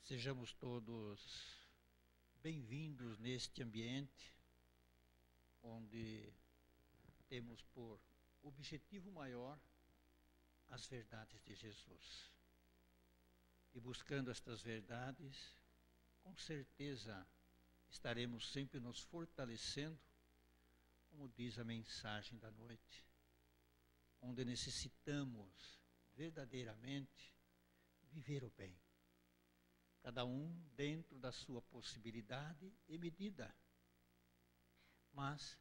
Sejamos todos bem-vindos neste ambiente onde temos por objetivo maior as verdades de Jesus. E buscando estas verdades, com certeza estaremos sempre nos fortalecendo, como diz a mensagem da noite, onde necessitamos verdadeiramente viver o bem. Cada um dentro da sua possibilidade e medida, mas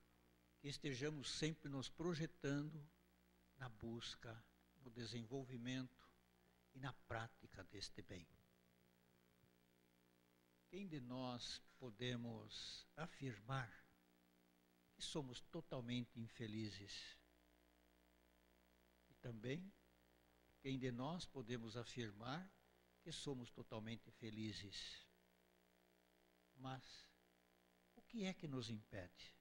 que estejamos sempre nos projetando na busca, no desenvolvimento e na prática deste bem. Quem de nós podemos afirmar que somos totalmente infelizes? E também, quem de nós podemos afirmar que somos totalmente felizes? Mas o que é que nos impede?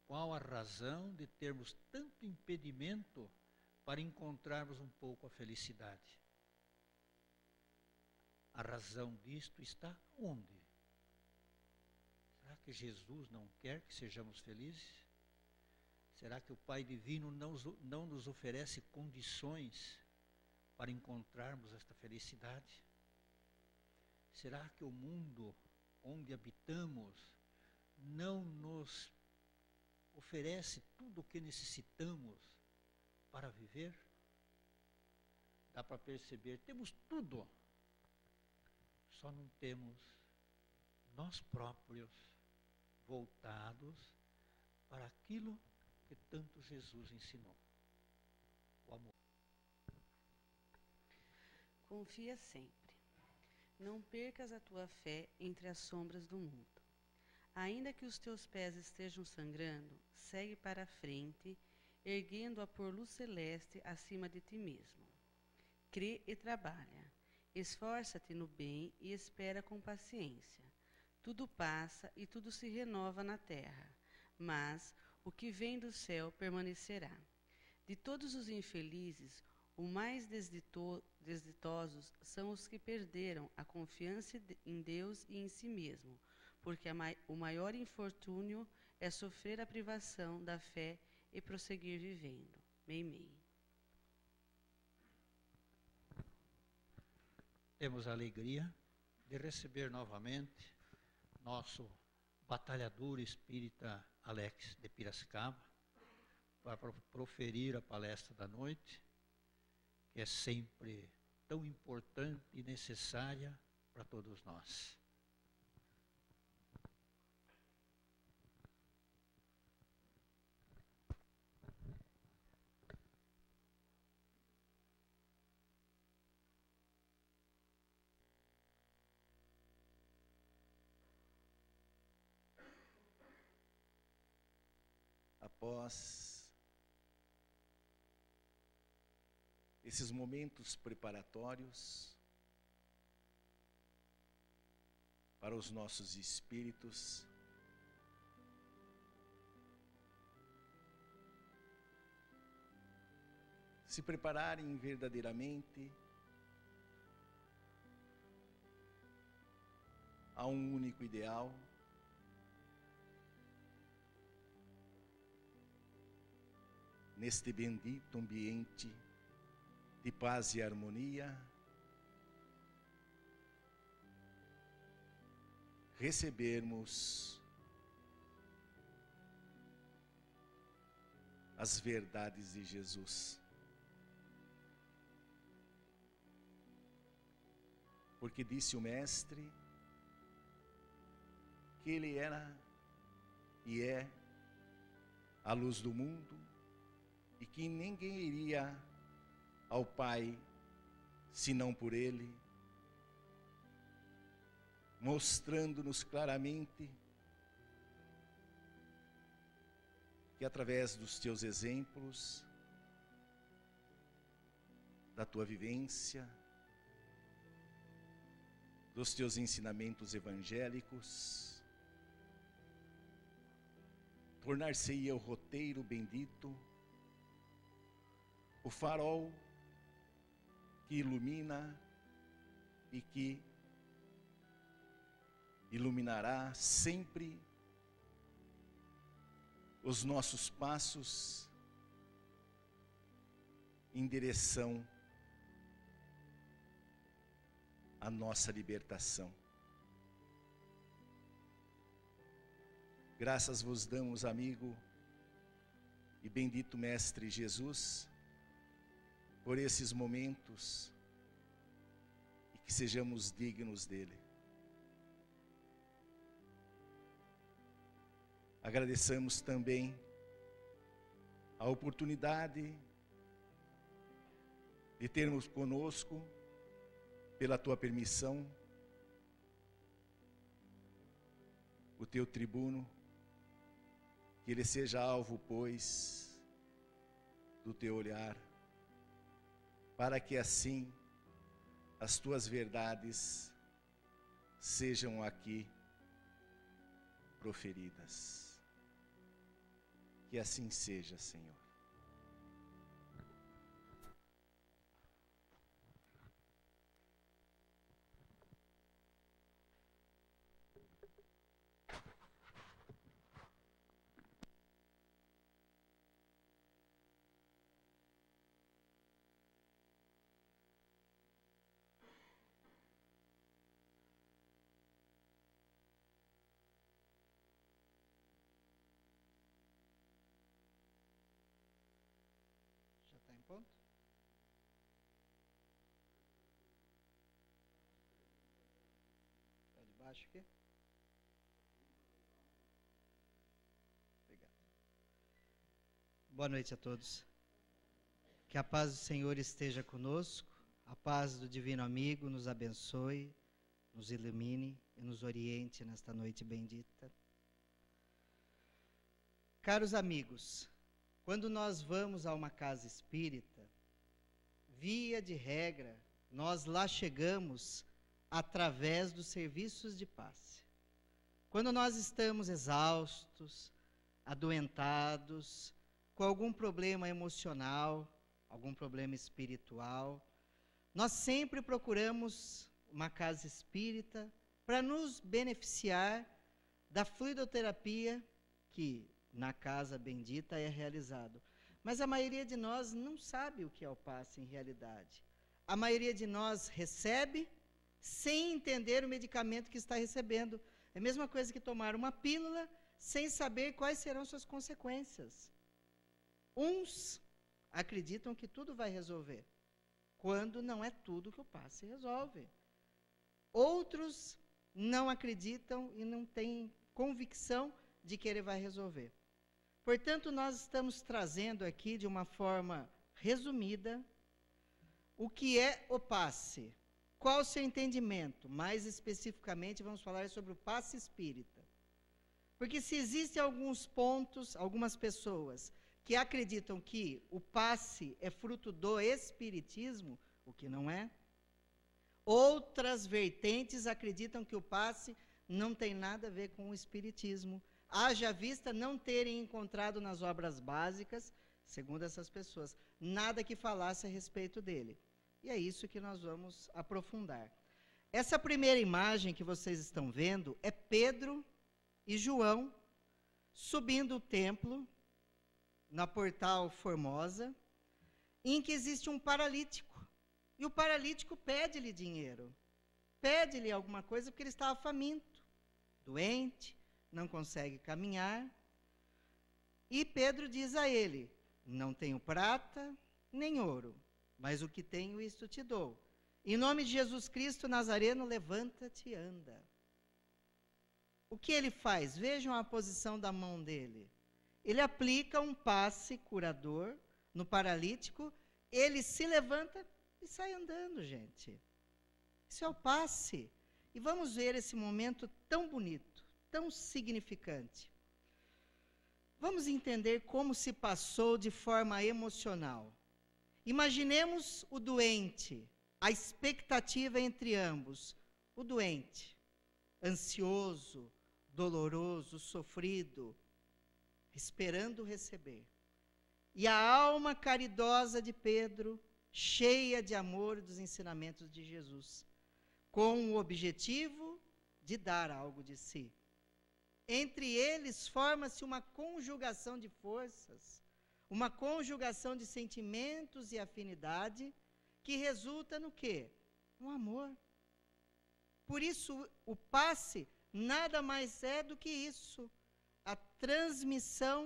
Qual a razão de termos tanto impedimento para encontrarmos um pouco a felicidade? A razão disto está onde? Será que Jesus não quer que sejamos felizes? Será que o Pai Divino não nos oferece condições para encontrarmos esta felicidade? Será que o mundo onde habitamos não nos oferece tudo o que necessitamos para viver? Dá para perceber, temos tudo, só não temos nós próprios voltados para aquilo que tanto Jesus ensinou, o amor. Confia sempre. Não percas a tua fé entre as sombras do mundo. Ainda que os teus pés estejam sangrando, segue para a frente, erguendo a por luz celeste acima de ti mesmo. Crê e trabalha. Esforça-te no bem e espera com paciência. Tudo passa e tudo se renova na terra, mas o que vem do céu permanecerá. De todos os infelizes, os mais desditosos são os que perderam a confiança em Deus e em si mesmo, porque o maior infortúnio é sofrer a privação da fé e prosseguir vivendo. Meimei. Temos a alegria de receber novamente nosso batalhador espírita Alex de Piracicaba para proferir a palestra da noite, que é sempre tão importante e necessária para todos nós. Após esses momentos preparatórios para os nossos espíritos se prepararem verdadeiramente a um único ideal, neste bendito ambiente de paz e harmonia, recebermos as verdades de Jesus. Porque disse o Mestre que Ele era e é a luz do mundo, e que ninguém iria ao Pai senão por Ele, mostrando-nos claramente que através dos teus exemplos, da tua vivência, dos teus ensinamentos evangélicos, tornar-se-ia o roteiro bendito, o farol que ilumina e que iluminará sempre os nossos passos em direção à nossa libertação. Graças vos damos, amigo e bendito Mestre Jesus, por esses momentos, e que sejamos dignos dele. Agradecemos também a oportunidade de termos conosco, pela tua permissão, o teu tribuno, que ele seja alvo, pois, do teu olhar, para que assim as tuas verdades sejam aqui proferidas. Que assim seja, Senhor. Já está em ponto? Está de baixo aqui? Obrigado. Boa noite a todos. Que a paz do Senhor esteja conosco, a paz do Divino Amigo nos abençoe, nos ilumine e nos oriente nesta noite bendita. Caros amigos, quando nós vamos a uma casa espírita, via de regra, nós lá chegamos através dos serviços de passe. Quando nós estamos exaustos, adoentados, com algum problema emocional, algum problema espiritual, nós sempre procuramos uma casa espírita para nos beneficiar da fluidoterapia que na casa bendita é realizado. Mas a maioria de nós não sabe o que é o passe em realidade. A maioria de nós recebe sem entender o medicamento que está recebendo. É a mesma coisa que tomar uma pílula sem saber quais serão suas consequências. Uns acreditam que tudo vai resolver, quando não é tudo que o passe resolve. Outros não acreditam e não têm convicção de que ele vai resolver. Portanto, nós estamos trazendo aqui, de uma forma resumida, o que é o passe. Qual o seu entendimento? Mais especificamente, vamos falar sobre o passe espírita. Porque se existem alguns pontos, algumas pessoas que acreditam que o passe é fruto do espiritismo, o que não é. Outras vertentes acreditam que o passe não tem nada a ver com o espiritismo. Haja vista não terem encontrado nas obras básicas, segundo essas pessoas, nada que falasse a respeito dele. E é isso que nós vamos aprofundar. Essa primeira imagem que vocês estão vendo é Pedro e João subindo o templo, na Portal Formosa, em que existe um paralítico. E o paralítico pede-lhe dinheiro. Pede-lhe alguma coisa porque ele estava faminto, doente, não consegue caminhar. E Pedro diz a ele: não tenho prata nem ouro, mas o que tenho isto te dou. Em nome de Jesus Cristo Nazareno, levanta-te e anda. O que ele faz? Vejam a posição da mão dele. Ele aplica um passe curador no paralítico, ele se levanta e sai andando, gente. Isso é o passe. E vamos ver esse momento tão bonito, tão significante. Vamos entender como se passou de forma emocional. Imaginemos o doente, a expectativa entre ambos. O doente, ansioso, doloroso, sofrido, esperando receber. E a alma caridosa de Pedro, cheia de amor e dos ensinamentos de Jesus, com o objetivo de dar algo de si. Entre eles forma-se uma conjugação de forças, uma conjugação de sentimentos e afinidade, que resulta no quê? No amor. Por isso, o passe nada mais é do que isso, a transmissão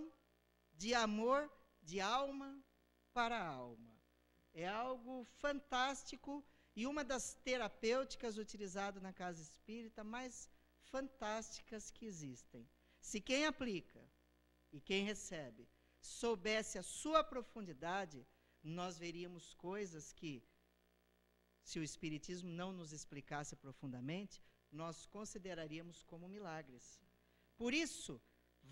de amor de alma para alma. É algo fantástico e uma das terapêuticas utilizadas na casa espírita mais fantásticas que existem. Se quem aplica e quem recebe soubesse a sua profundidade, nós veríamos coisas que, se o Espiritismo não nos explicasse profundamente, nós consideraríamos como milagres. Por isso,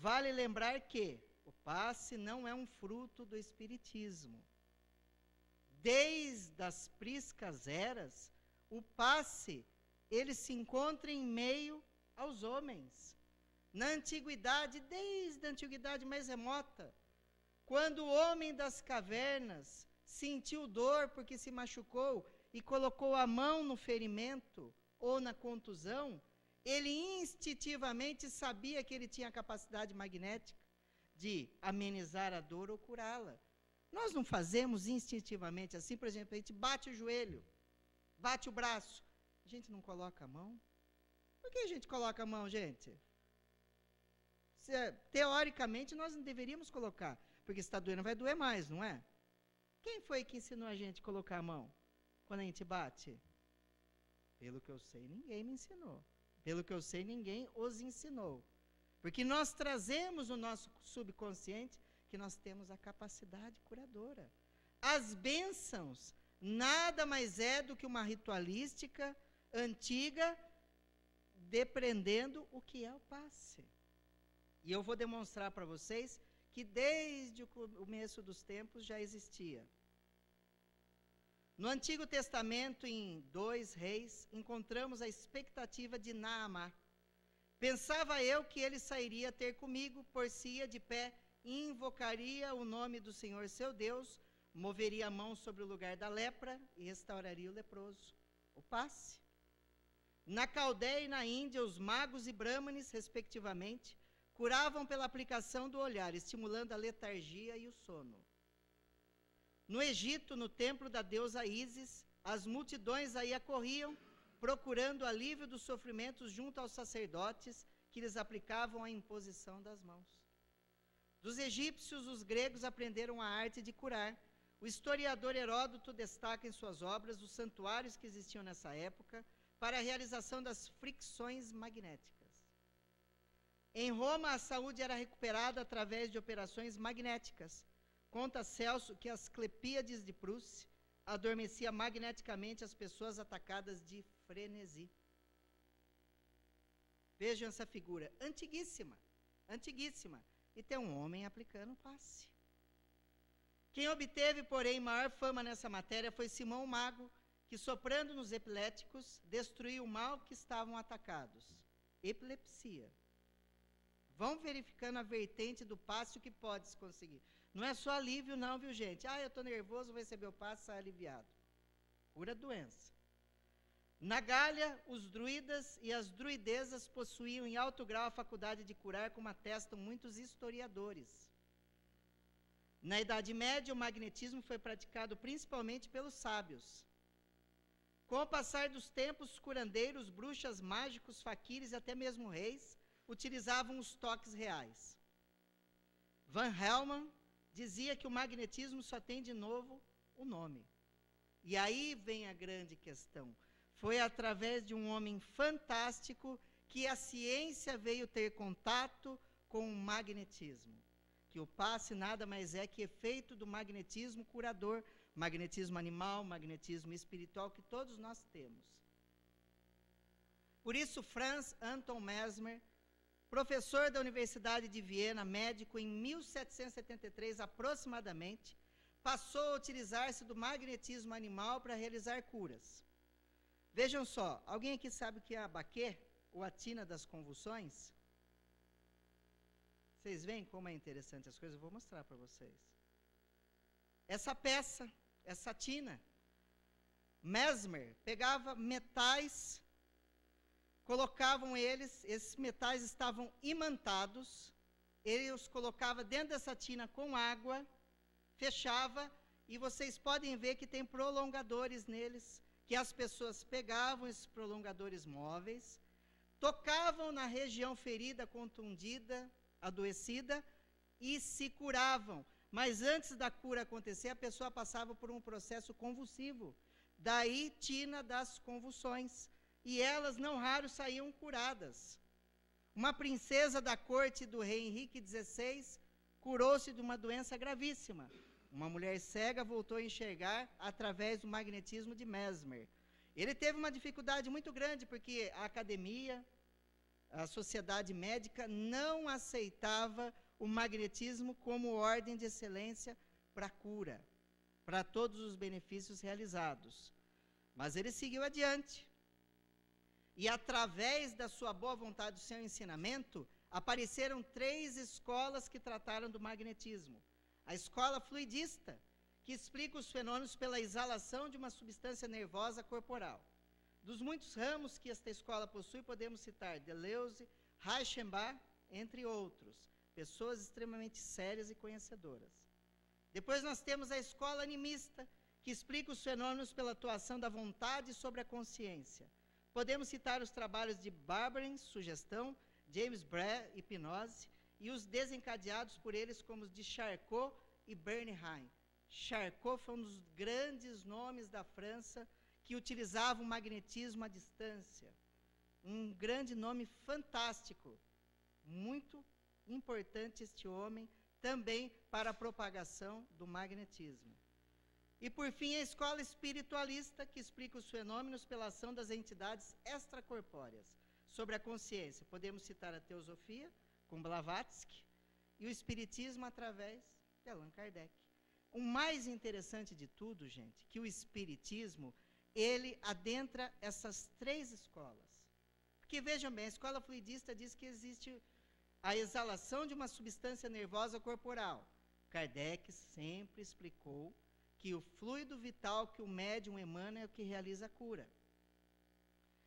vale lembrar que o passe não é um fruto do Espiritismo. Desde as priscas eras, o passe, ele se encontra em meio aos homens. Na antiguidade, desde a antiguidade mais remota, quando o homem das cavernas sentiu dor porque se machucou e colocou a mão no ferimento ou na contusão, ele instintivamente sabia que ele tinha a capacidade magnética de amenizar a dor ou curá-la. Nós não fazemos instintivamente assim, por exemplo, a gente bate o joelho, bate o braço, a gente não coloca a mão. Por que a gente coloca a mão, gente? Teoricamente, nós não deveríamos colocar, porque se está doendo, vai doer mais, não é? Quem foi que ensinou a gente a colocar a mão quando a gente bate? Pelo que eu sei, ninguém me ensinou. Pelo que eu sei, ninguém os ensinou. Porque nós trazemos no nosso subconsciente que nós temos a capacidade curadora. As bênçãos nada mais é do que uma ritualística antiga, depreendendo o que é o passe. E eu vou demonstrar para vocês que desde o começo dos tempos já existia. No Antigo Testamento, em 2 Reis, encontramos a expectativa de Naamá. Pensava eu que ele sairia ter comigo, por-se-ia de pé, invocaria o nome do Senhor seu Deus, moveria a mão sobre o lugar da lepra e restauraria o leproso. O passe. Na Caldeia e na Índia, os magos e brahmanes, respectivamente, curavam pela aplicação do olhar, estimulando a letargia e o sono. No Egito, no templo da deusa Ísis, as multidões aí acorriam, procurando alívio dos sofrimentos junto aos sacerdotes que lhes aplicavam a imposição das mãos. Dos egípcios, os gregos aprenderam a arte de curar. O historiador Heródoto destaca em suas obras os santuários que existiam nessa época para a realização das fricções magnéticas. Em Roma, a saúde era recuperada através de operações magnéticas. Conta Celso que as Clepíades de Prússia adormecia magneticamente as pessoas atacadas de frenesi. Vejam essa figura, antiguíssima, antiguíssima. E tem um homem aplicando o passe. Quem obteve, porém, maior fama nessa matéria foi Simão o Mago, que, soprando nos epiléticos, destruiu o mal que estavam atacados. Epilepsia. Vão verificando a vertente do passe, o que pode se conseguir. Não é só alívio não, viu, gente? Eu estou nervoso, vou receber o passe, sai aliviado. Cura a doença. Na Gália, os druidas e as druidezas possuíam em alto grau a faculdade de curar, como atestam muitos historiadores. Na Idade Média, o magnetismo foi praticado principalmente pelos sábios. Com o passar dos tempos, curandeiros, bruxas, mágicos, faquires e até mesmo reis utilizavam os toques reais. Van Helmont dizia que o magnetismo só tem de novo o nome. E aí vem a grande questão. Foi através de um homem fantástico que a ciência veio ter contato com o magnetismo. Que o passe nada mais é que efeito do magnetismo curador, magnetismo animal, magnetismo espiritual, que todos nós temos. Por isso, Franz Anton Mesmer, professor da Universidade de Viena, médico, em 1773 aproximadamente, passou a utilizar-se do magnetismo animal para realizar curas. Vejam só, alguém aqui sabe o que é a baquê, ou a tina das convulsões? Vocês veem como é interessante as coisas? Eu vou mostrar para vocês. Essa peça, essa tina, Mesmer pegava metais, colocavam esses metais estavam imantados, ele os colocava dentro dessa tina com água, fechava, e vocês podem ver que tem prolongadores neles, que as pessoas pegavam esses prolongadores móveis, tocavam na região ferida, contundida, adoecida, e se curavam. Mas antes da cura acontecer, a pessoa passava por um processo convulsivo. Daí, tina das convulsões. E elas, não raro, saíam curadas. Uma princesa da corte do rei Henrique XVI curou-se de uma doença gravíssima. Uma mulher cega voltou a enxergar através do magnetismo de Mesmer. Ele teve uma dificuldade muito grande, porque a academia, a sociedade médica, não aceitava o magnetismo como ordem de excelência para a cura, para todos os benefícios realizados. Mas ele seguiu adiante. E através da sua boa vontade, do seu ensinamento, apareceram 3 escolas que trataram do magnetismo. A escola fluidista, que explica os fenômenos pela exalação de uma substância nervosa corporal. Dos muitos ramos que esta escola possui, podemos citar Deleuze, Reichenbach, entre outros. Pessoas extremamente sérias e conhecedoras. Depois nós temos a escola animista, que explica os fenômenos pela atuação da vontade sobre a consciência. Podemos citar os trabalhos de Barberins, sugestão, James Bray, hipnose, e os desencadeados por eles como os de Charcot e Bernheim. Charcot foi um dos grandes nomes da França que utilizava o magnetismo à distância. Um grande nome fantástico, muito importante este homem, também para a propagação do magnetismo. E, por fim, a escola espiritualista, que explica os fenômenos pela ação das entidades extracorpóreas sobre a consciência. Podemos citar a teosofia, com Blavatsky, e o espiritismo através de Allan Kardec. O mais interessante de tudo, gente, que o espiritismo, ele adentra essas 3 escolas. Porque, vejam bem, a escola fluidista diz que existe a exalação de uma substância nervosa corporal. Kardec sempre explicou que o fluido vital que o médium emana é o que realiza a cura.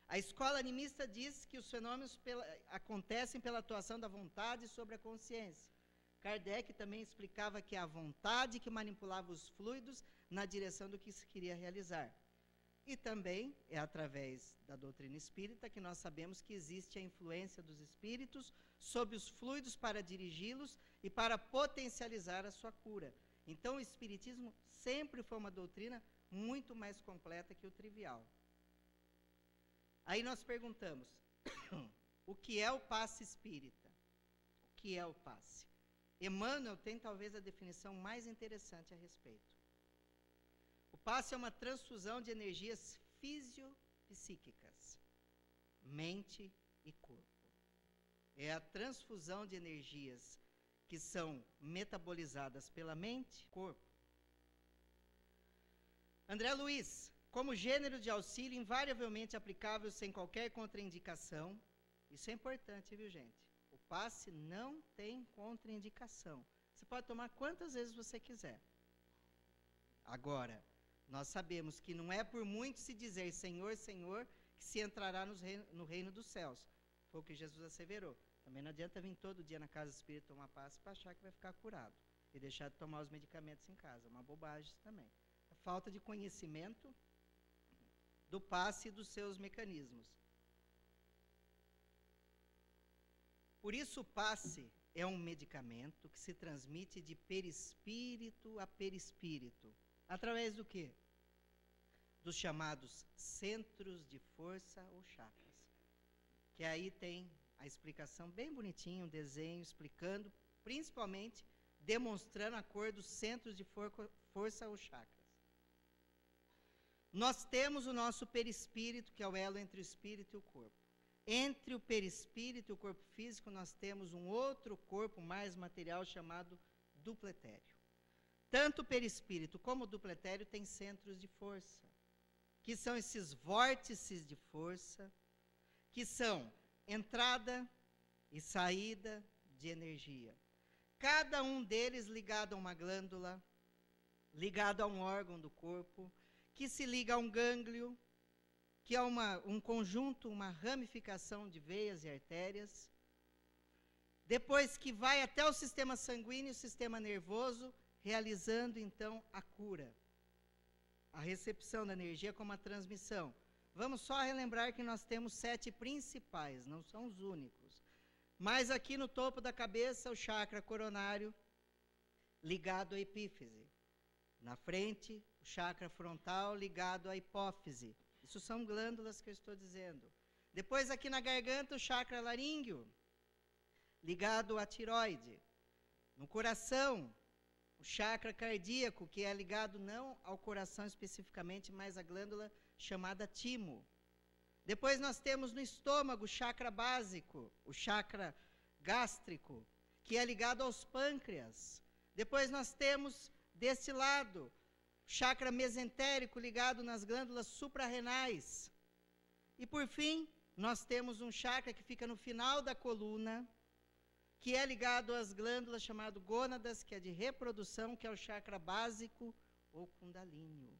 A escola animista diz que os fenômenos acontecem pela atuação da vontade sobre a consciência. Kardec também explicava que é a vontade que manipulava os fluidos na direção do que se queria realizar. E também é através da doutrina espírita que nós sabemos que existe a influência dos espíritos sobre os fluidos para dirigi-los e para potencializar a sua cura. Então, o espiritismo sempre foi uma doutrina muito mais completa que o trivial. Aí nós perguntamos, o que é o passe espírita? O que é o passe? Emmanuel tem talvez a definição mais interessante a respeito. O passe é uma transfusão de energias fisiopsíquicas, mente e corpo. É a transfusão de energias que são metabolizadas pela mente e corpo. André Luiz, como gênero de auxílio invariavelmente aplicável sem qualquer contraindicação, isso é importante, viu, gente? O passe não tem contraindicação. Você pode tomar quantas vezes você quiser. Agora, nós sabemos que não é por muito se dizer Senhor, Senhor, que se entrará no reino dos céus. Foi o que Jesus asseverou. Também não adianta vir todo dia na casa espírita tomar passe para achar que vai ficar curado e deixar de tomar os medicamentos em casa. É uma bobagem isso também. A falta de conhecimento do passe e dos seus mecanismos. Por isso, o passe é um medicamento que se transmite de perispírito a perispírito. Através do quê? Dos chamados centros de força ou chakras. Que aí tem a explicação bem bonitinha, um desenho explicando, principalmente demonstrando a cor dos centros de força ou chakras. Nós temos o nosso perispírito, que é o elo entre o espírito e o corpo. Entre o perispírito e o corpo físico, nós temos um outro corpo mais material chamado dupletério. Tanto o perispírito como o dupletério têm centros de força, que são esses vórtices de força, que são entrada e saída de energia. Cada um deles ligado a uma glândula, ligado a um órgão do corpo, que se liga a um gânglio, que é um conjunto, uma ramificação de veias e artérias. Depois que vai até o sistema sanguíneo e o sistema nervoso, realizando então a cura. A recepção da energia como a transmissão. Vamos só relembrar que nós temos 7 principais, não são os únicos. Mas aqui no topo da cabeça, o chakra coronário, ligado à epífise. Na frente, o chakra frontal, ligado à hipófise. Isso são glândulas que eu estou dizendo. Depois, aqui na garganta, o chakra laríngeo, ligado à tireoide. No coração, o chakra cardíaco, que é ligado não ao coração especificamente, mas à glândula chamada timo. Depois nós temos no estômago o chakra básico, o chakra gástrico, que é ligado aos pâncreas. Depois nós temos, deste lado, o chakra mesentérico, ligado nas glândulas suprarrenais. E por fim, nós temos um chakra que fica no final da coluna, que é ligado às glândulas chamado gônadas, que é de reprodução, que é o chakra básico ou kundalínio.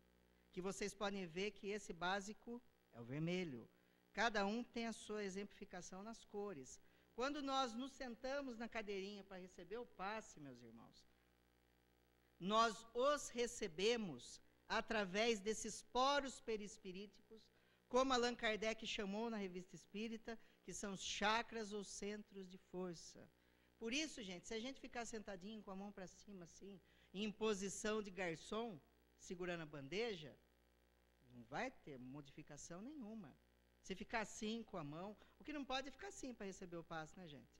Que vocês podem ver que esse básico é o vermelho. Cada um tem a sua exemplificação nas cores. Quando nós nos sentamos na cadeirinha para receber o passe, meus irmãos, nós os recebemos através desses poros perispiríticos, como Allan Kardec chamou na Revista Espírita, que são os chakras ou centros de força. Por isso, gente, se a gente ficar sentadinho com a mão para cima, assim, em posição de garçom, segurando a bandeja, não vai ter modificação nenhuma. Se ficar assim com a mão, o que não pode é ficar assim para receber o passe, né, gente?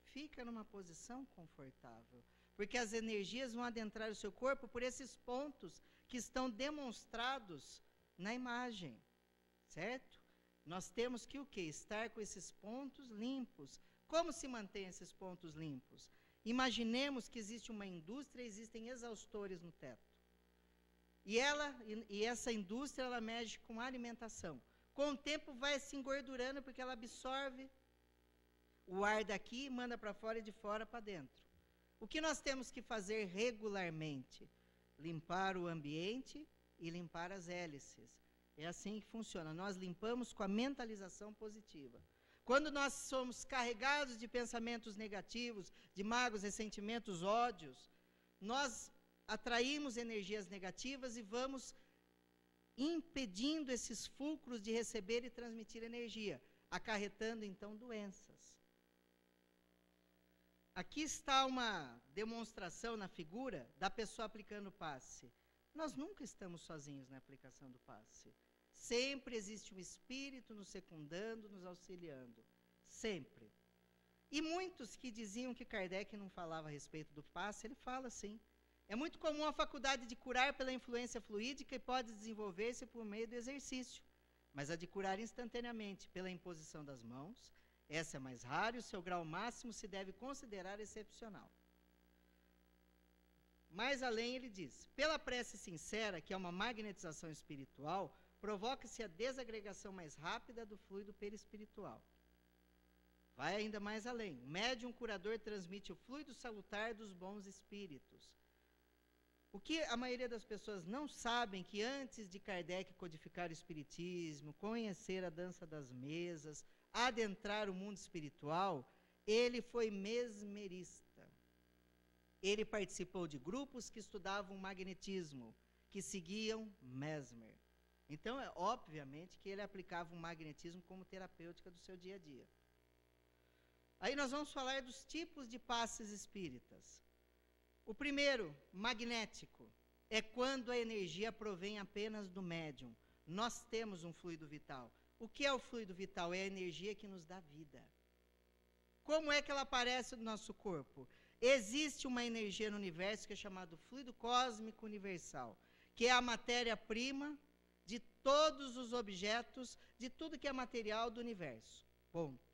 Fica numa posição confortável, porque as energias vão adentrar o seu corpo por esses pontos que estão demonstrados na imagem, certo? Nós temos que o quê? Estar com esses pontos limpos. Como se mantém esses pontos limpos? Imaginemos que existe uma indústria, existem exaustores no teto. E essa indústria, ela mexe com alimentação. Com o tempo vai se engordurando, porque ela absorve o ar daqui e manda para fora e de fora para dentro. O que nós temos que fazer regularmente? Limpar o ambiente e limpar as hélices. É assim que funciona. Nós limpamos com a mentalização positiva. Quando nós somos carregados de pensamentos negativos, de mágoas, ressentimentos, ódios, nós atraímos energias negativas e vamos impedindo esses fulcros de receber e transmitir energia, acarretando então doenças. Aqui está uma demonstração na figura da pessoa aplicando o passe. Nós nunca estamos sozinhos na aplicação do passe. Sempre existe um espírito nos secundando, nos auxiliando. Sempre. E muitos que diziam que Kardec não falava a respeito do passe, ele fala sim. É muito comum a faculdade de curar pela influência fluídica e pode desenvolver-se por meio do exercício. Mas a de curar instantaneamente pela imposição das mãos, essa é mais rara e o seu grau máximo se deve considerar excepcional. Mais além, ele diz, pela prece sincera, que é uma magnetização espiritual, provoca-se a desagregação mais rápida do fluido perispiritual. Vai ainda mais além. O médium curador transmite o fluido salutar dos bons espíritos. O que a maioria das pessoas não sabem, que antes de Kardec codificar o espiritismo, conhecer a dança das mesas, adentrar o mundo espiritual, ele foi mesmerista. Ele participou de grupos que estudavam magnetismo, que seguiam Mesmer. Então, obviamente, que ele aplicava o magnetismo como terapêutica do seu dia a dia. Aí nós vamos falar dos tipos de passes espíritas. O primeiro, magnético, é quando a energia provém apenas do médium. Nós temos um fluido vital. O que é o fluido vital? É a energia que nos dá vida. Como é que ela aparece no nosso corpo? Existe uma energia no universo que é chamada fluido cósmico universal, que é a matéria-prima de todos os objetos, de tudo que é material do universo. Ponto.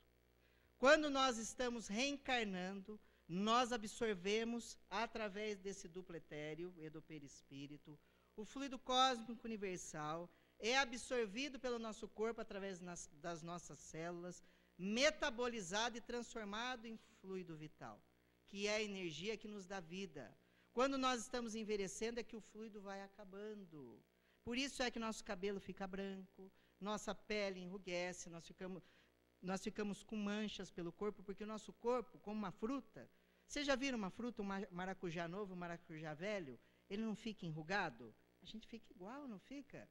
Quando nós estamos reencarnando, nós absorvemos, através desse duplo etéreo e do perispírito, o fluido cósmico universal, é absorvido pelo nosso corpo através das nossas células, metabolizado e transformado em fluido vital, que é a energia que nos dá vida. Quando nós estamos envelhecendo, é que o fluido vai acabando. Por isso é que nosso cabelo fica branco, nossa pele enrugece, nós ficamos com manchas pelo corpo, porque o nosso corpo, como uma fruta, vocês já viram uma fruta, um maracujá novo, um maracujá velho, ele não fica enrugado? A gente fica igual, não fica?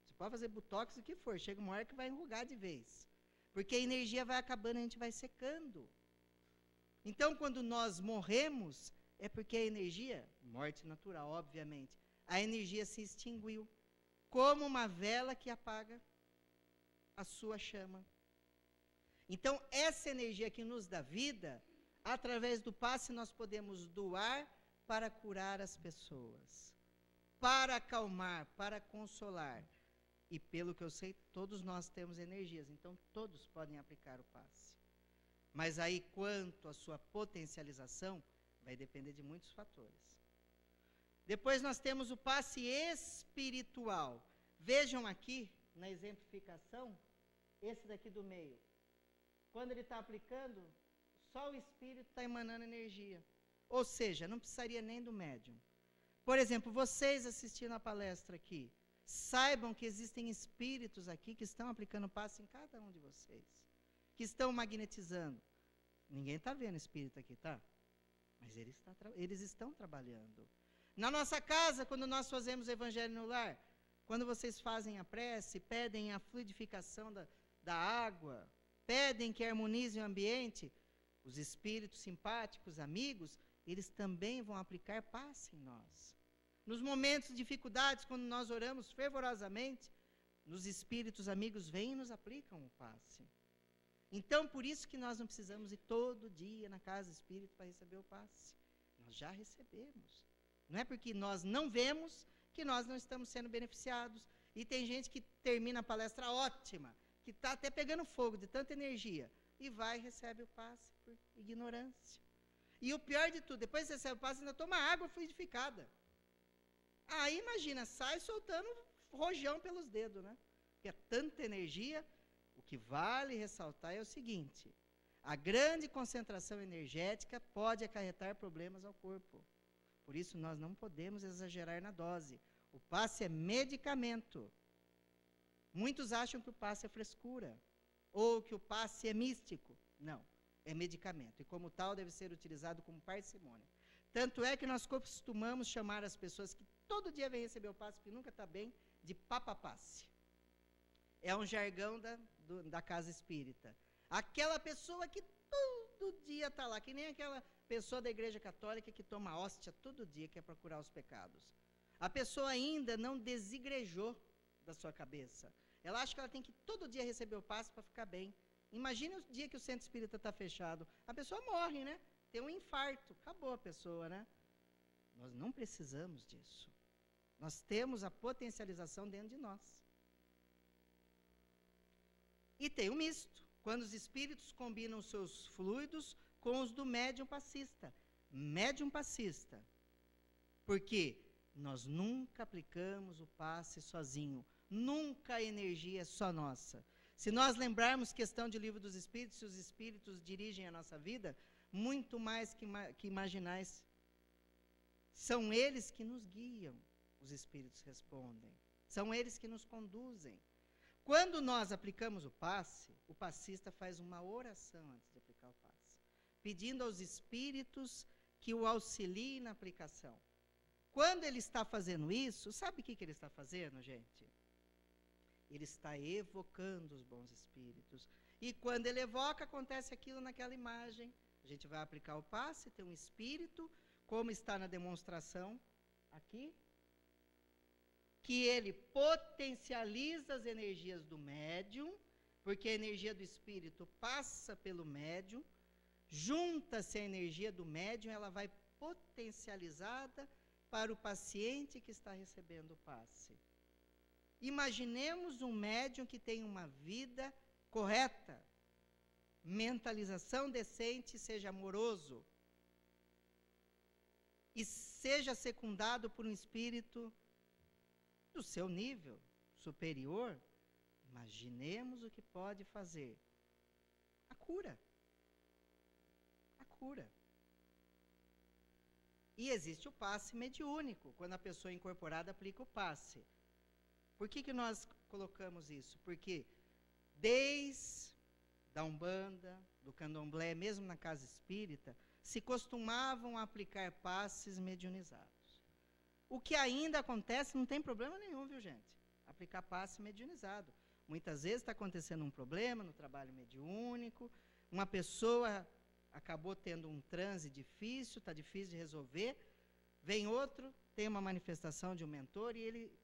Você pode fazer botox, o que for, chega uma hora que vai enrugar de vez. Porque a energia vai acabando, a gente vai secando. Então, quando nós morremos, é porque a energia, morte natural, obviamente, a energia se extinguiu, como uma vela que apaga a sua chama. Então, essa energia que nos dá vida, através do passe nós podemos doar para curar as pessoas, para acalmar, para consolar. E pelo que eu sei, todos nós temos energias, então todos podem aplicar o passe. Mas aí, quanto à sua potencialização, vai depender de muitos fatores. Depois nós temos o passe espiritual. Vejam aqui, na exemplificação, esse daqui do meio. Quando ele está aplicando, só o espírito está emanando energia. Ou seja, não precisaria nem do médium. Por exemplo, vocês assistindo a palestra aqui, saibam que existem espíritos aqui que estão aplicando passe em cada um de vocês, que estão magnetizando. Ninguém está vendo espírito aqui, tá? Mas eles estão trabalhando. Na nossa casa, quando nós fazemos o evangelho no lar, quando vocês fazem a prece, pedem a fluidificação da água, pedem que harmonizem o ambiente, os espíritos simpáticos, amigos, eles também vão aplicar passe em nós. Nos momentos de dificuldades, quando nós oramos fervorosamente, os espíritos amigos vêm e nos aplicam o passe. Então, por isso que nós não precisamos ir todo dia na casa espírita para receber o passe. Nós já recebemos. Não é porque nós não vemos que nós não estamos sendo beneficiados. E tem gente que termina a palestra ótima, que está até pegando fogo de tanta energia, e vai e recebe o passe por ignorância. E o pior de tudo, depois que recebe o passe, ainda toma água fluidificada. Aí, imagina, sai soltando rojão pelos dedos, né? Porque é tanta energia. O que vale ressaltar é o seguinte: a grande concentração energética pode acarretar problemas ao corpo. Por isso, nós não podemos exagerar na dose. O passe é medicamento. Muitos acham que o passe é frescura, ou que o passe é místico. Não, é medicamento. E como tal, deve ser utilizado com parcimônia. Tanto é que nós costumamos chamar as pessoas que todo dia vêm receber o passe, porque nunca está bem, de papapasse. É um jargão da casa espírita. Aquela pessoa que todo dia está lá, que nem aquela pessoa da igreja católica que toma hóstia todo dia, que é para curar os pecados. A pessoa ainda não desigrejou da sua cabeça. Ela acha que ela tem que todo dia receber o passe para ficar bem. Imagine o dia que o centro espírita está fechado. A pessoa morre, né? Tem um infarto. Acabou a pessoa, né? Nós não precisamos disso. Nós temos a potencialização dentro de nós. E tem o misto, quando os espíritos combinam os seus fluidos com os do médium passista. Médium passista. Por quê? Nós nunca aplicamos o passe sozinho. Nunca a energia é só nossa. Se nós lembrarmos questão de Livro dos Espíritos, se os espíritos dirigem a nossa vida, muito mais que imaginais. São eles que nos guiam, os espíritos respondem. São eles que nos conduzem. Quando nós aplicamos o passista faz uma oração antes de aplicar o passe, pedindo aos espíritos que o auxiliem na aplicação. Quando ele está fazendo isso, sabe o que ele está fazendo, gente? Ele está evocando os bons espíritos. E quando ele evoca, acontece aquilo naquela imagem. A gente vai aplicar o passe, tem um espírito, como está na demonstração aqui, que ele potencializa as energias do médium, porque a energia do espírito passa pelo médium, junta-se a energia do médium, ela vai potencializada para o paciente que está recebendo o passe. Imaginemos um médium que tem uma vida correta, mentalização decente, seja amoroso, e seja secundado por um espírito do seu nível superior. Imaginemos o que pode fazer. A cura. A cura. E existe o passe mediúnico, quando a pessoa incorporada aplica o passe. Por que nós colocamos isso? Porque desde da Umbanda, do Candomblé, mesmo na casa espírita, se costumavam aplicar passes mediunizados. O que ainda acontece, não tem problema nenhum, viu, gente? Aplicar passe mediunizado. Muitas vezes está acontecendo um problema no trabalho mediúnico, uma pessoa acabou tendo um transe difícil, está difícil de resolver, vem outro, tem uma manifestação de um mentor e ele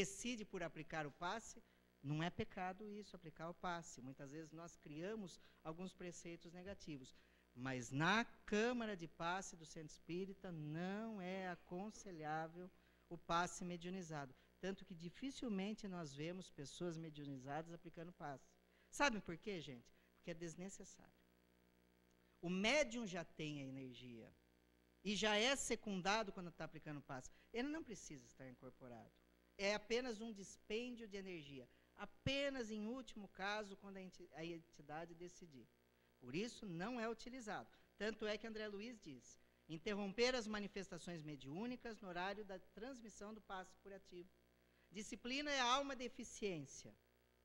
decide por aplicar o passe. Não é pecado isso, aplicar o passe. Muitas vezes nós criamos alguns preceitos negativos. Mas na Câmara de Passe do Centro Espírita não é aconselhável o passe mediunizado. Tanto que dificilmente nós vemos pessoas mediunizadas aplicando passe. Sabem por quê, gente? Porque é desnecessário. O médium já tem a energia e já é secundado quando está aplicando passe. Ele não precisa estar incorporado. É apenas um dispêndio de energia. Apenas em último caso, quando a entidade decidir. Por isso, não é utilizado. Tanto é que André Luiz diz, interromper as manifestações mediúnicas no horário da transmissão do passe curativo. Disciplina é alma de eficiência.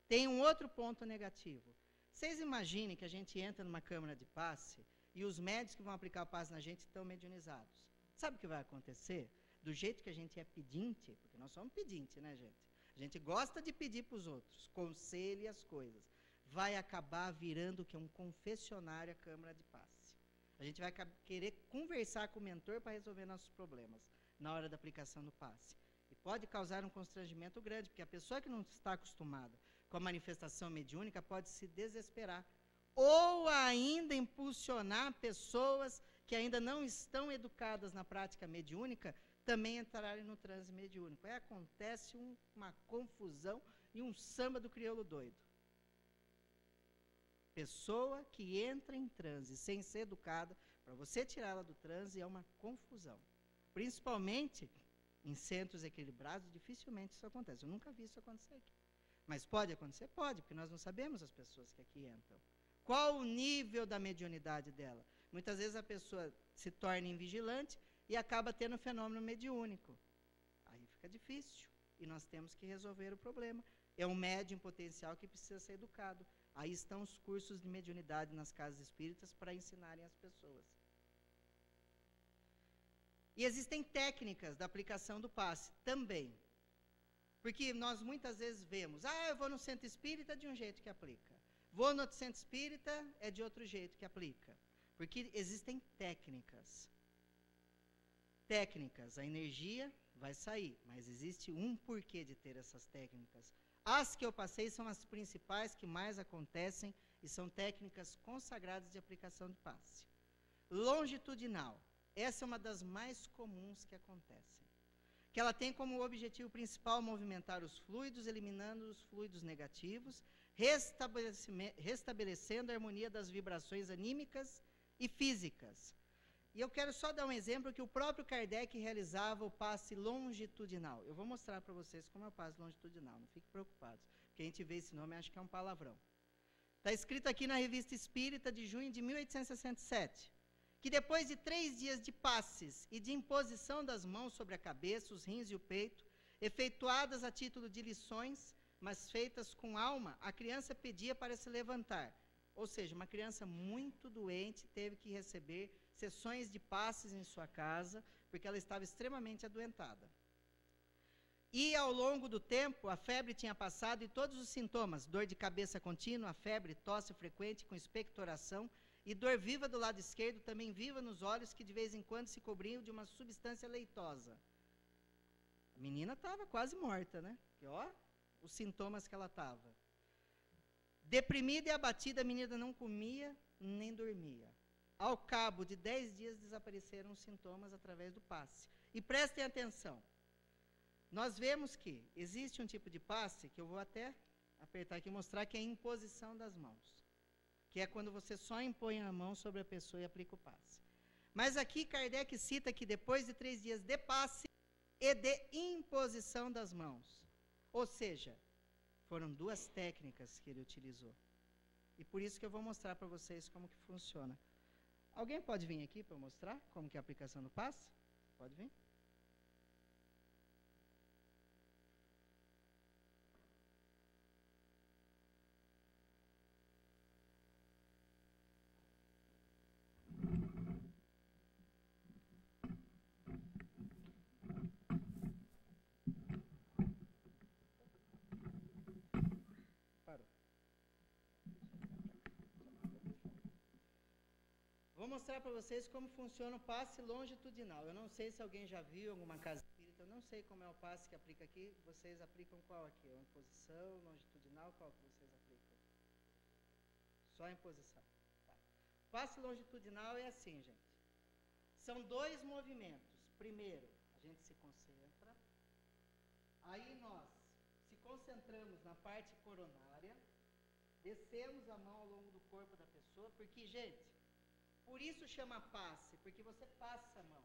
Tem um outro ponto negativo. Vocês imaginem que a gente entra numa câmara de passe e os médicos que vão aplicar o passe na gente estão mediunizados. Sabe o que vai acontecer? Do jeito que a gente é pedinte, porque nós somos pedinte, né, gente? A gente gosta de pedir para os outros, conselho e as coisas. Vai acabar virando o que é um confessionário a Câmara de Passe. A gente vai querer conversar com o mentor para resolver nossos problemas na hora da aplicação do passe. E pode causar um constrangimento grande, porque a pessoa que não está acostumada com a manifestação mediúnica pode se desesperar. Ou ainda impulsionar pessoas que ainda não estão educadas na prática mediúnica também entrarem no transe mediúnico. Aí acontece uma confusão e um samba do crioulo doido. Pessoa que entra em transe sem ser educada, para você tirá-la do transe é uma confusão. Principalmente em centros equilibrados, dificilmente isso acontece. Eu nunca vi isso acontecer aqui. Mas pode acontecer? Pode, porque nós não sabemos as pessoas que aqui entram. Qual o nível da mediunidade dela? Muitas vezes a pessoa se torna invigilante e acaba tendo um fenômeno mediúnico. Aí fica difícil e nós temos que resolver o problema. É um médium potencial que precisa ser educado. Aí estão os cursos de mediunidade nas casas espíritas para ensinarem as pessoas. E existem técnicas da aplicação do passe também. Porque nós muitas vezes vemos, eu vou no centro espírita de um jeito que aplica. Vou no centro espírita, é de outro jeito que aplica. Porque existem técnicas. Técnicas, a energia vai sair, mas existe um porquê de ter essas técnicas. As que eu passei são as principais que mais acontecem e são técnicas consagradas de aplicação de passe. Longitudinal, essa é uma das mais comuns que acontecem. Que ela tem como objetivo principal movimentar os fluidos, eliminando os fluidos negativos, restabelecendo a harmonia das vibrações anímicas e físicas. E eu quero só dar um exemplo que o próprio Kardec realizava o passe longitudinal. Eu vou mostrar para vocês como é o passe longitudinal, não fiquem preocupados, porque a gente vê esse nome e acha que é um palavrão. Está escrito aqui na Revista Espírita de junho de 1867, que depois de 3 dias de passes e de imposição das mãos sobre a cabeça, os rins e o peito, efetuadas a título de lições, mas feitas com alma, a criança pedia para se levantar. Ou seja, uma criança muito doente teve que receber sessões de passes em sua casa, porque ela estava extremamente adoentada. E ao longo do tempo, a febre tinha passado e todos os sintomas, dor de cabeça contínua, febre, tosse frequente com expectoração e dor viva do lado esquerdo, também viva nos olhos que de vez em quando se cobriam de uma substância leitosa. A menina estava quase morta, né? E, os sintomas que ela estava. Deprimida e abatida, a menina não comia nem dormia. Ao cabo de 10 dias, desapareceram os sintomas através do passe. E prestem atenção. Nós vemos que existe um tipo de passe, que eu vou até apertar aqui e mostrar, que é a imposição das mãos. Que é quando você só impõe a mão sobre a pessoa e aplica o passe. Mas aqui Kardec cita que depois de 3 dias de passe e de imposição das mãos. Ou seja, foram 2 técnicas que ele utilizou. E por isso que eu vou mostrar para vocês como que funciona. Alguém pode vir aqui para eu mostrar como que é a aplicação do passe? Pode vir? mostrar para vocês como funciona o passe longitudinal. Eu não sei se alguém já viu alguma casa espírita, eu não sei como é o passe que aplica aqui. Vocês aplicam qual aqui? Uma posição longitudinal, qual que vocês aplicam? Só em posição. Tá. Passe longitudinal é assim, gente. São 2 movimentos. Primeiro, a gente se concentra. Aí nós se concentramos na parte coronária. Descemos a mão ao longo do corpo da pessoa. Porque, gente, por isso chama passe. Porque você passa a mão.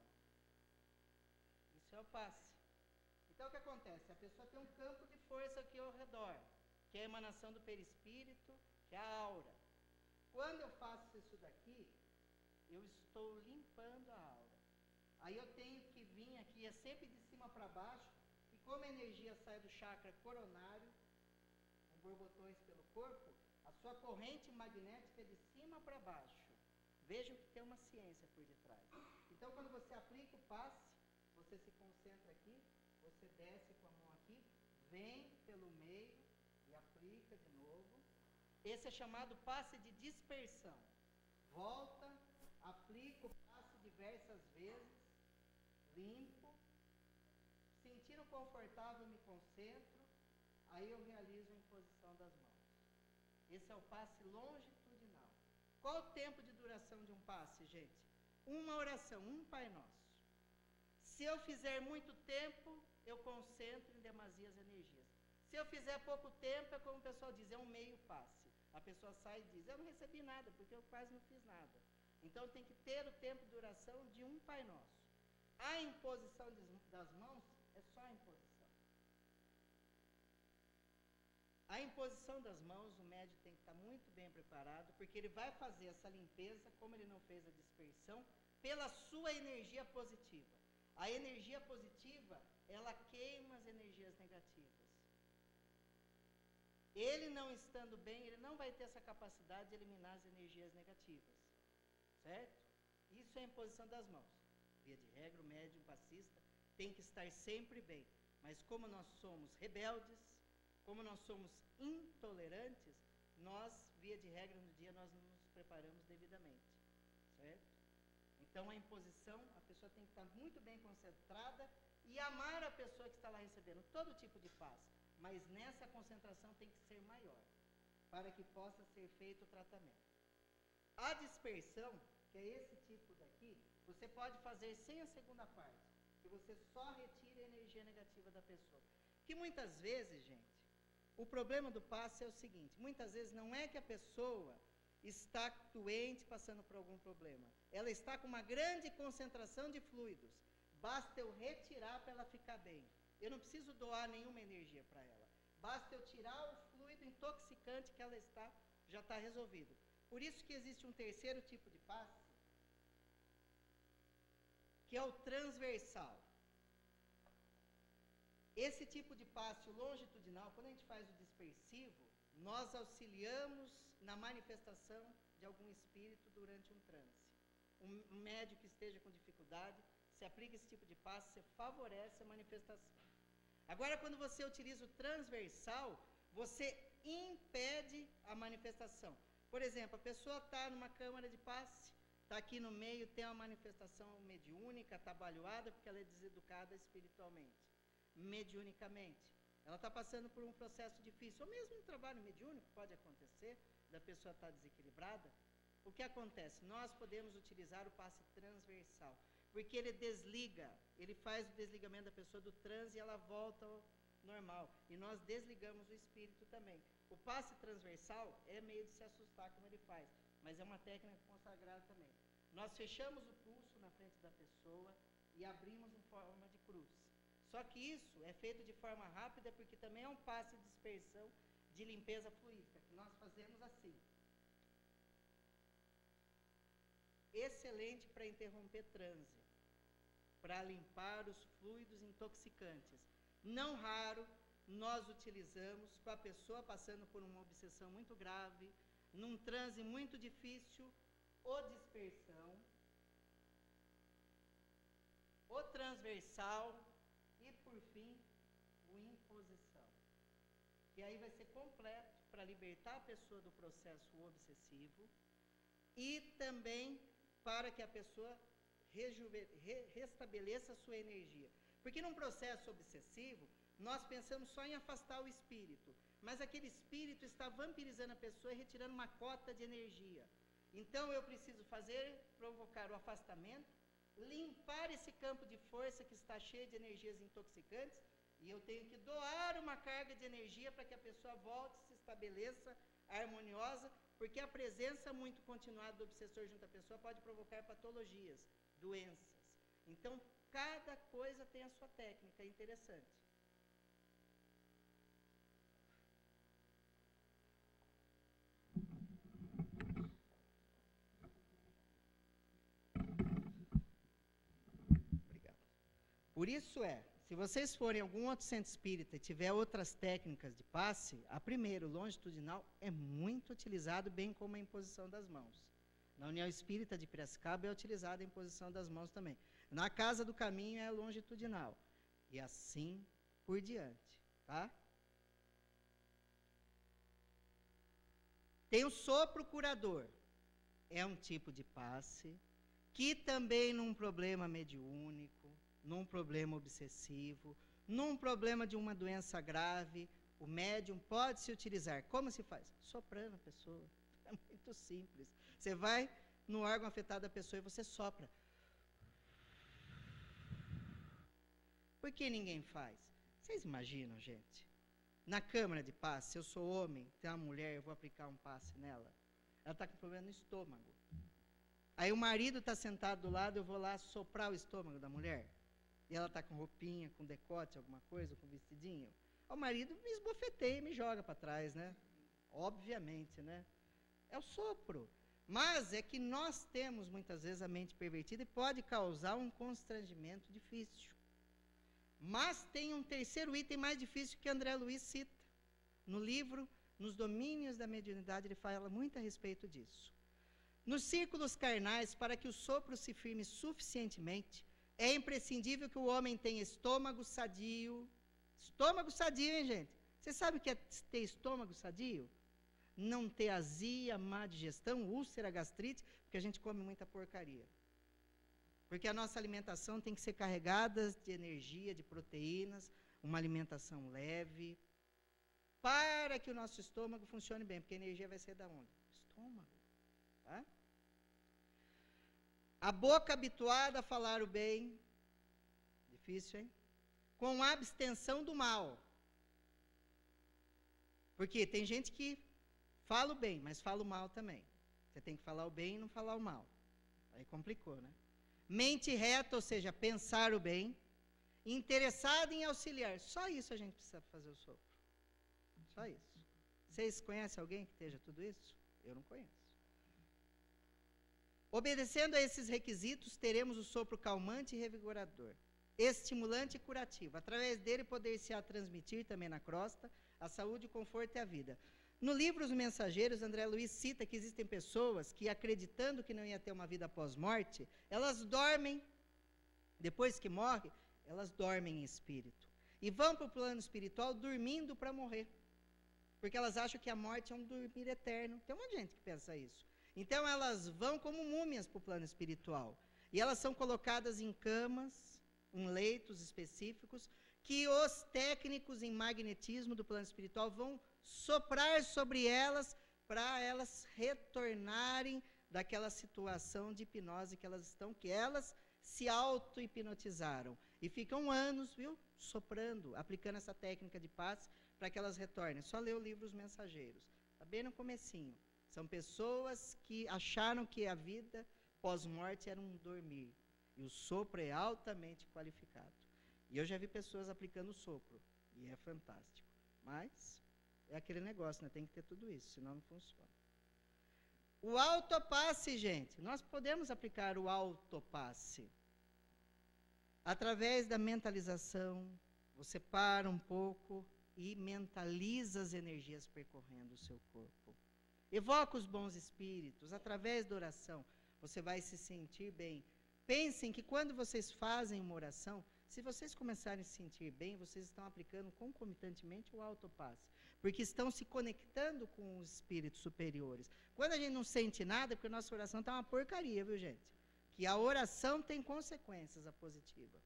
Isso é o passe. Então, o que acontece? A pessoa tem um campo de força aqui ao redor. Que é a emanação do perispírito, que é a aura. Quando eu faço isso daqui, eu estou limpando a aura. Aí eu tenho que vir aqui, é sempre de cima para baixo, e como a energia sai do chakra coronário, com borbotões pelo corpo, a sua corrente magnética é de cima para baixo. Vejam que tem uma ciência por detrás. Então, quando você aplica o passe, você se concentra aqui, você desce com a mão aqui, vem pelo meio e aplica de novo. Esse é chamado passe de dispersão. Volta, aplico o passe diversas vezes, limpo, sentindo confortável, me concentro, aí eu realizo a imposição das mãos. Esse é o passe longitudinal. Qual o tempo de duração de um passe, gente? Uma oração, um Pai Nosso. Se eu fizer muito tempo, eu concentro em demasia as energias. Se eu fizer pouco tempo, é como o pessoal diz, é um meio passe. A pessoa sai e diz, eu não recebi nada, porque eu quase não fiz nada. Então tem que ter o tempo de duração de um Pai Nosso. A imposição das mãos é só a imposição. A imposição das mãos, o médium tem que estar muito bem preparado, porque ele vai fazer essa limpeza, como ele não fez a dispersão, pela sua energia positiva. A energia positiva, ela queima as energias negativas. Ele não estando bem, ele não vai ter essa capacidade de eliminar as energias negativas. Certo? Isso é a imposição das mãos. Via de regra, o médium passista tem que estar sempre bem. Mas como nós somos rebeldes, como nós somos intolerantes, nós, via de regra, no dia nós não nos preparamos devidamente. Certo? Então, a imposição, a pessoa tem que estar muito bem concentrada e amar a pessoa que está lá recebendo todo tipo de paz. Mas nessa concentração tem que ser maior, para que possa ser feito o tratamento. A dispersão, que é esse tipo daqui, você pode fazer sem a segunda parte, que você só retira a energia negativa da pessoa. Que muitas vezes, gente, o problema do passe é o seguinte, muitas vezes não é que a pessoa está doente, passando por algum problema. Ela está com uma grande concentração de fluidos. Basta eu retirar para ela ficar bem. Eu não preciso doar nenhuma energia para ela. Basta eu tirar o fluido intoxicante que ela está, já está resolvido. Por isso que existe um terceiro tipo de passe, que é o transversal. Esse tipo de passe longitudinal, quando a gente faz o dispersivo, nós auxiliamos na manifestação de algum espírito durante um transe. Um médium que esteja com dificuldade, se aplica esse tipo de passe, você favorece a manifestação. Agora, quando você utiliza o transversal, você impede a manifestação. Por exemplo, a pessoa está numa câmara de passe, está aqui no meio, tem uma manifestação mediúnica, atabalhoada, porque ela é deseducada espiritualmente, mediunicamente. Ela está passando por um processo difícil, ou mesmo um trabalho mediúnico, pode acontecer, da pessoa estar desequilibrada. O que acontece? Nós podemos utilizar o passe transversal, porque ele desliga, ele faz o desligamento da pessoa do transe e ela volta ao normal. E nós desligamos o espírito também. O passe transversal é meio de se assustar como ele faz, mas é uma técnica consagrada também. Nós fechamos o pulso na frente da pessoa e abrimos em forma de cruz. Só que isso é feito de forma rápida, porque também é um passe de dispersão de limpeza fluídica, que nós fazemos assim. Excelente para interromper transe, para limpar os fluidos intoxicantes. Não raro, nós utilizamos com a pessoa passando por uma obsessão muito grave, num transe muito difícil, o dispersão, o transversal e, por fim, o imposição. Que aí vai ser completo para libertar a pessoa do processo obsessivo e também para que a pessoa restabeleça a sua energia. Porque num processo obsessivo, nós pensamos só em afastar o espírito, mas aquele espírito está vampirizando a pessoa e retirando uma cota de energia. Então eu preciso provocar o afastamento, limpar esse campo de força que está cheio de energias intoxicantes, e eu tenho que doar uma carga de energia para que a pessoa volte, se estabeleça harmoniosa, porque a presença muito continuada do obsessor junto à pessoa pode provocar patologias, doenças. Então, cada coisa tem a sua técnica, é interessante. Obrigado. Por isso se vocês forem em algum outro centro espírita e tiver outras técnicas de passe, a primeira, o longitudinal, é muito utilizado, bem como a imposição das mãos. Na União Espírita de Piracicaba é utilizada a imposição das mãos também. Na Casa do Caminho é longitudinal. E assim por diante, tá? Tem o sopro curador. É um tipo de passe que também num problema mediúnico, num problema obsessivo, num problema de uma doença grave, o médium pode se utilizar. Como se faz? Soprando a pessoa. É muito simples. Você vai no órgão afetado da pessoa e você sopra. Por que ninguém faz? Vocês imaginam, gente? Na câmara de passe, se eu sou homem, tem uma mulher, eu vou aplicar um passe nela. Ela está com problema no estômago. Aí o marido está sentado do lado, eu vou lá soprar o estômago da mulher. E ela está com roupinha, com decote, alguma coisa, com vestidinho. O marido me esbofeteia e me joga para trás, né? Obviamente, né? É o sopro. Mas é que nós temos, muitas vezes, a mente pervertida e pode causar um constrangimento difícil. Mas tem um terceiro item mais difícil que André Luiz cita. No livro, Nos Domínios da Mediunidade, ele fala muito a respeito disso. Nos círculos carnais, para que o sopro se firme suficientemente, é imprescindível que o homem tenha estômago sadio. Estômago sadio, hein, gente? Você sabe o que é ter estômago sadio? Não ter azia, má digestão, úlcera, gastrite, porque a gente come muita porcaria. Porque a nossa alimentação tem que ser carregada de energia, de proteínas, uma alimentação leve, para que o nosso estômago funcione bem, porque a energia vai ser da onde? Estômago. Tá? A boca habituada a falar o bem, difícil, hein? Com a abstenção do mal. Porque tem gente que fala o bem, mas fala o mal também. Você tem que falar o bem e não falar o mal. Aí complicou, né? Mente reta, ou seja, pensar o bem. Interessado em auxiliar. Só isso a gente precisa fazer o sopro. Só isso. Vocês conhecem alguém que esteja tudo isso? Eu não conheço. Obedecendo a esses requisitos, teremos o sopro calmante e revigorador, estimulante e curativo. Através dele, poder-se-á transmitir também na crosta a saúde, o conforto e a vida. No livro Os Mensageiros, André Luiz cita que existem pessoas que, acreditando que não ia ter uma vida após morte, elas dormem, depois que morrem, elas dormem em espírito. E vão para o plano espiritual dormindo para morrer. Porque elas acham que a morte é um dormir eterno. Tem uma gente que pensa isso. Então elas vão como múmias para o plano espiritual. E elas são colocadas em camas, em leitos específicos, que os técnicos em magnetismo do plano espiritual vão soprar sobre elas para elas retornarem daquela situação de hipnose que elas estão, que elas se auto-hipnotizaram. E ficam anos, viu, soprando, aplicando essa técnica de passe para que elas retornem. Só ler o livro Os Mensageiros. Está bem no comecinho. São pessoas que acharam que a vida pós-morte era um dormir. E o sopro é altamente qualificado. E eu já vi pessoas aplicando o sopro. E é fantástico. Mas é aquele negócio, né? Tem que ter tudo isso, senão não funciona. O autopasse, gente. Nós podemos aplicar o autopasse. Através da mentalização, você para um pouco e mentaliza as energias percorrendo o seu corpo. Evoca os bons espíritos, através da oração, você vai se sentir bem. Pensem que quando vocês fazem uma oração, se vocês começarem a se sentir bem, vocês estão aplicando concomitantemente o autopasse, porque estão se conectando com os espíritos superiores. Quando a gente não sente nada, é porque a nossa oração está uma porcaria, viu, gente? que a oração tem consequências, a positiva.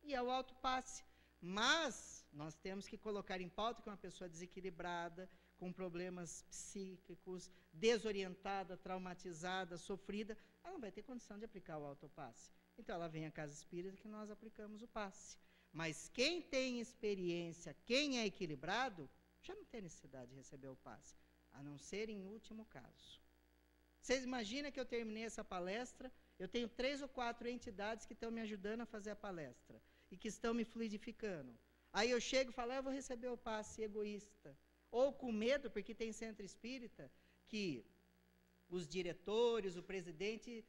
E é o autopasse. Mas nós temos que colocar em pauta que uma pessoa desequilibrada, com problemas psíquicos, desorientada, traumatizada, sofrida, ela não vai ter condição de aplicar o autopasse. Então ela vem à casa espírita que nós aplicamos o passe. Mas quem tem experiência, quem é equilibrado, já não tem necessidade de receber o passe, a não ser em último caso. Vocês imaginam que eu terminei essa palestra, eu tenho 3 ou 4 entidades que estão me ajudando a fazer a palestra e que estão me fluidificando. Aí eu chego e falo, eu vou receber o passe, egoísta. Ou com medo, porque tem centro espírita que os diretores, o presidente,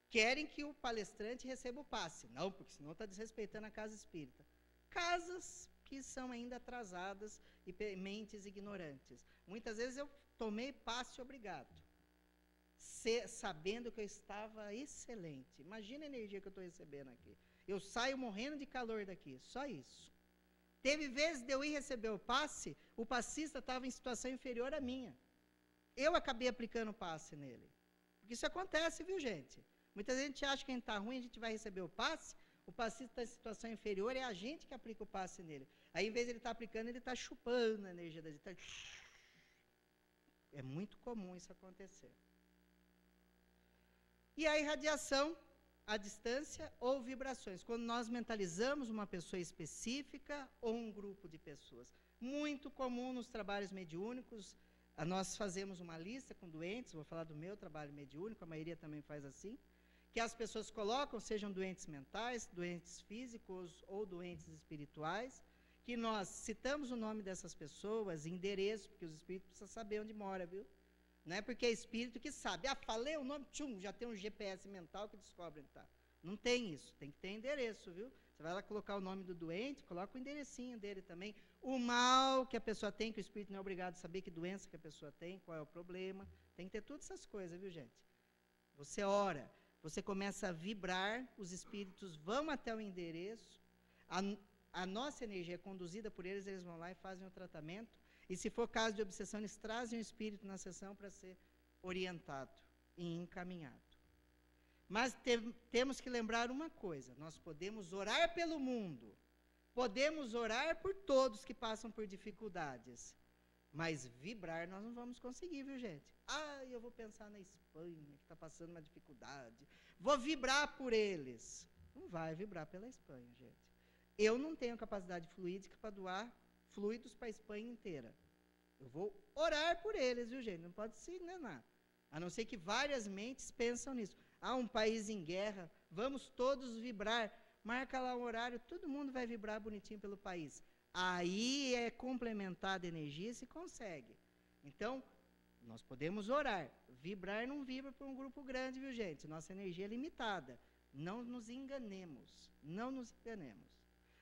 querem que o palestrante receba o passe. Não, porque senão está desrespeitando a casa espírita. Casas que são ainda atrasadas e mentes ignorantes. Muitas vezes eu tomei passe obrigado, sabendo que eu estava excelente. Imagina a energia que eu estou recebendo aqui. Eu saio morrendo de calor daqui, só isso. Teve vezes de eu ir receber o passe, o passista estava em situação inferior à minha. Eu acabei aplicando o passe nele. Porque isso acontece, viu, gente? Muitas vezes a gente acha que quem está ruim, a gente vai receber o passista está em situação inferior, é a gente que aplica o passe nele. Aí, em vez de ele estar aplicando, ele está chupando a energia da gente. É muito comum isso acontecer. E a irradiação à distância ou vibrações, quando nós mentalizamos uma pessoa específica ou um grupo de pessoas. Muito comum nos trabalhos mediúnicos, nós fazemos uma lista com doentes, vou falar do meu trabalho mediúnico, a maioria também faz assim, que as pessoas colocam, sejam doentes mentais, doentes físicos ou doentes espirituais, que nós citamos o nome dessas pessoas, endereço, porque os espíritos precisam saber onde mora, viu? Não é porque é espírito que sabe. Falei o nome, tchum, já tem um GPS mental que descobre onde está. Não tem isso, tem que ter endereço, viu? Você vai lá colocar o nome do doente, coloca o enderecinho dele também. O mal que a pessoa tem, que o espírito não é obrigado a saber que doença que a pessoa tem, qual é o problema. Tem que ter todas essas coisas, viu, gente? Você ora, você começa a vibrar, os espíritos vão até o endereço, a nossa energia é conduzida por eles, eles vão lá e fazem o tratamento. E se for caso de obsessão, eles trazem o espírito na sessão para ser orientado e encaminhado. Mas temos que lembrar uma coisa, nós podemos orar pelo mundo, podemos orar por todos que passam por dificuldades, mas vibrar nós não vamos conseguir, viu, gente? Eu vou pensar na Espanha, que está passando uma dificuldade, vou vibrar por eles. Não vai vibrar pela Espanha, gente. Eu não tenho capacidade fluídica para doar fluidos para a Espanha inteira. Eu vou orar por eles, viu, gente? Não pode se enganar. A não ser que várias mentes pensam nisso. Um país em guerra, vamos todos vibrar. Marca lá um horário, todo mundo vai vibrar bonitinho pelo país. Aí é complementada a energia e se consegue. Então, nós podemos orar. Vibrar não vibra por um grupo grande, viu, gente? Nossa energia é limitada. Não nos enganemos. Não nos enganemos.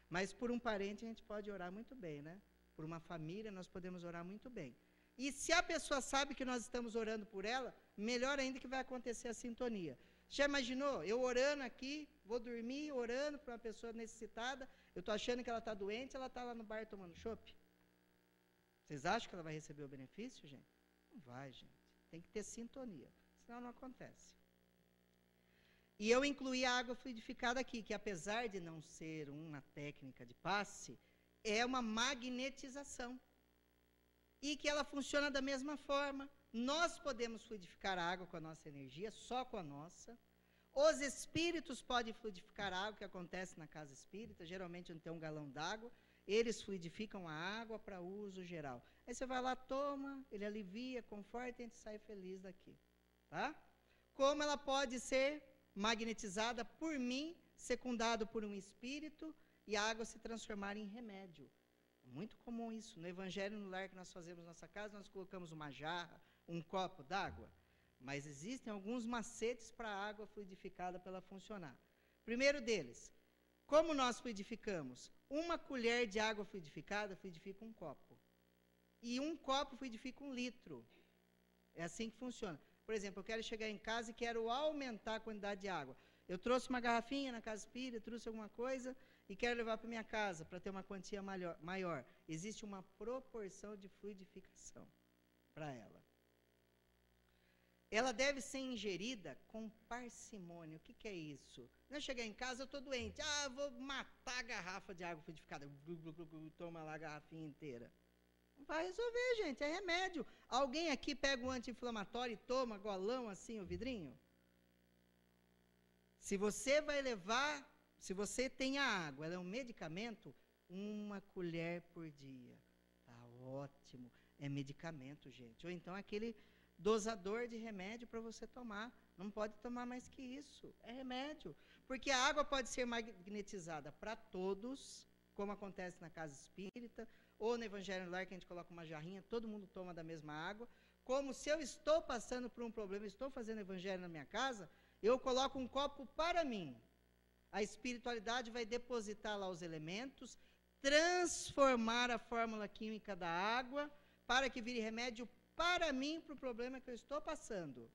Mas por um parente a gente pode orar muito bem, né? Por uma família nós podemos orar muito bem. E se a pessoa sabe que nós estamos orando por ela, melhor ainda que vai acontecer a sintonia. Já imaginou? Eu orando aqui, vou dormir orando para uma pessoa necessitada, eu estou achando que ela está doente, ela está lá no bar tomando chopp. Vocês acham que ela vai receber o benefício, gente? Não vai, gente. Tem que ter sintonia, senão não acontece. E eu incluí a água fluidificada aqui, que apesar de não ser uma técnica de passe, é uma magnetização. E que ela funciona da mesma forma. Nós podemos fluidificar a água com a nossa energia, só com a nossa. Os espíritos podem fluidificar a água, que acontece na casa espírita, geralmente onde tem um galão d'água, eles fluidificam a água para uso geral. Aí você vai lá, toma, ele alivia, conforta e a gente sai feliz daqui. Tá? Como ela pode ser magnetizada por mim, secundado por um espírito, e a água se transformar em remédio. Muito comum isso. No Evangelho no Lar que nós fazemos na nossa casa, nós colocamos uma jarra, um copo d'água, mas existem alguns macetes para a água fluidificada para ela funcionar. Primeiro deles, como nós fluidificamos? Uma colher de água fluidificada fluidifica um copo. E um copo fluidifica 1 litro. É assim que funciona. Por exemplo, eu quero chegar em casa e quero aumentar a quantidade de água. Eu trouxe uma garrafinha na casa espírita, trouxe alguma coisa e quero levar para minha casa para ter uma quantia maior. Existe uma proporção de fluidificação para ela. ela deve ser ingerida com parcimônia. O que é isso? Não é chegar em casa, eu estou doente. Vou matar a garrafa de água fluidificada. Toma lá a garrafinha inteira. Não vai resolver, gente, é remédio. Alguém aqui pega um anti-inflamatório e toma golão assim, o vidrinho? Se você vai levar, se você tem a água, ela é um medicamento, 1 colher por dia. Tá ótimo. É medicamento, gente. Ou então aquele dosador de remédio para você tomar. Não pode tomar mais que isso. É remédio. Porque a água pode ser magnetizada para todos, como acontece na casa espírita, ou no Evangelho no Lar, que a gente coloca uma jarrinha, todo mundo toma da mesma água. Como se eu estou passando por um problema, estou fazendo Evangelho na minha casa, eu coloco um copo para mim. A espiritualidade vai depositar lá os elementos, transformar a fórmula química da água, para que vire remédio para mim, para o problema que eu estou passando.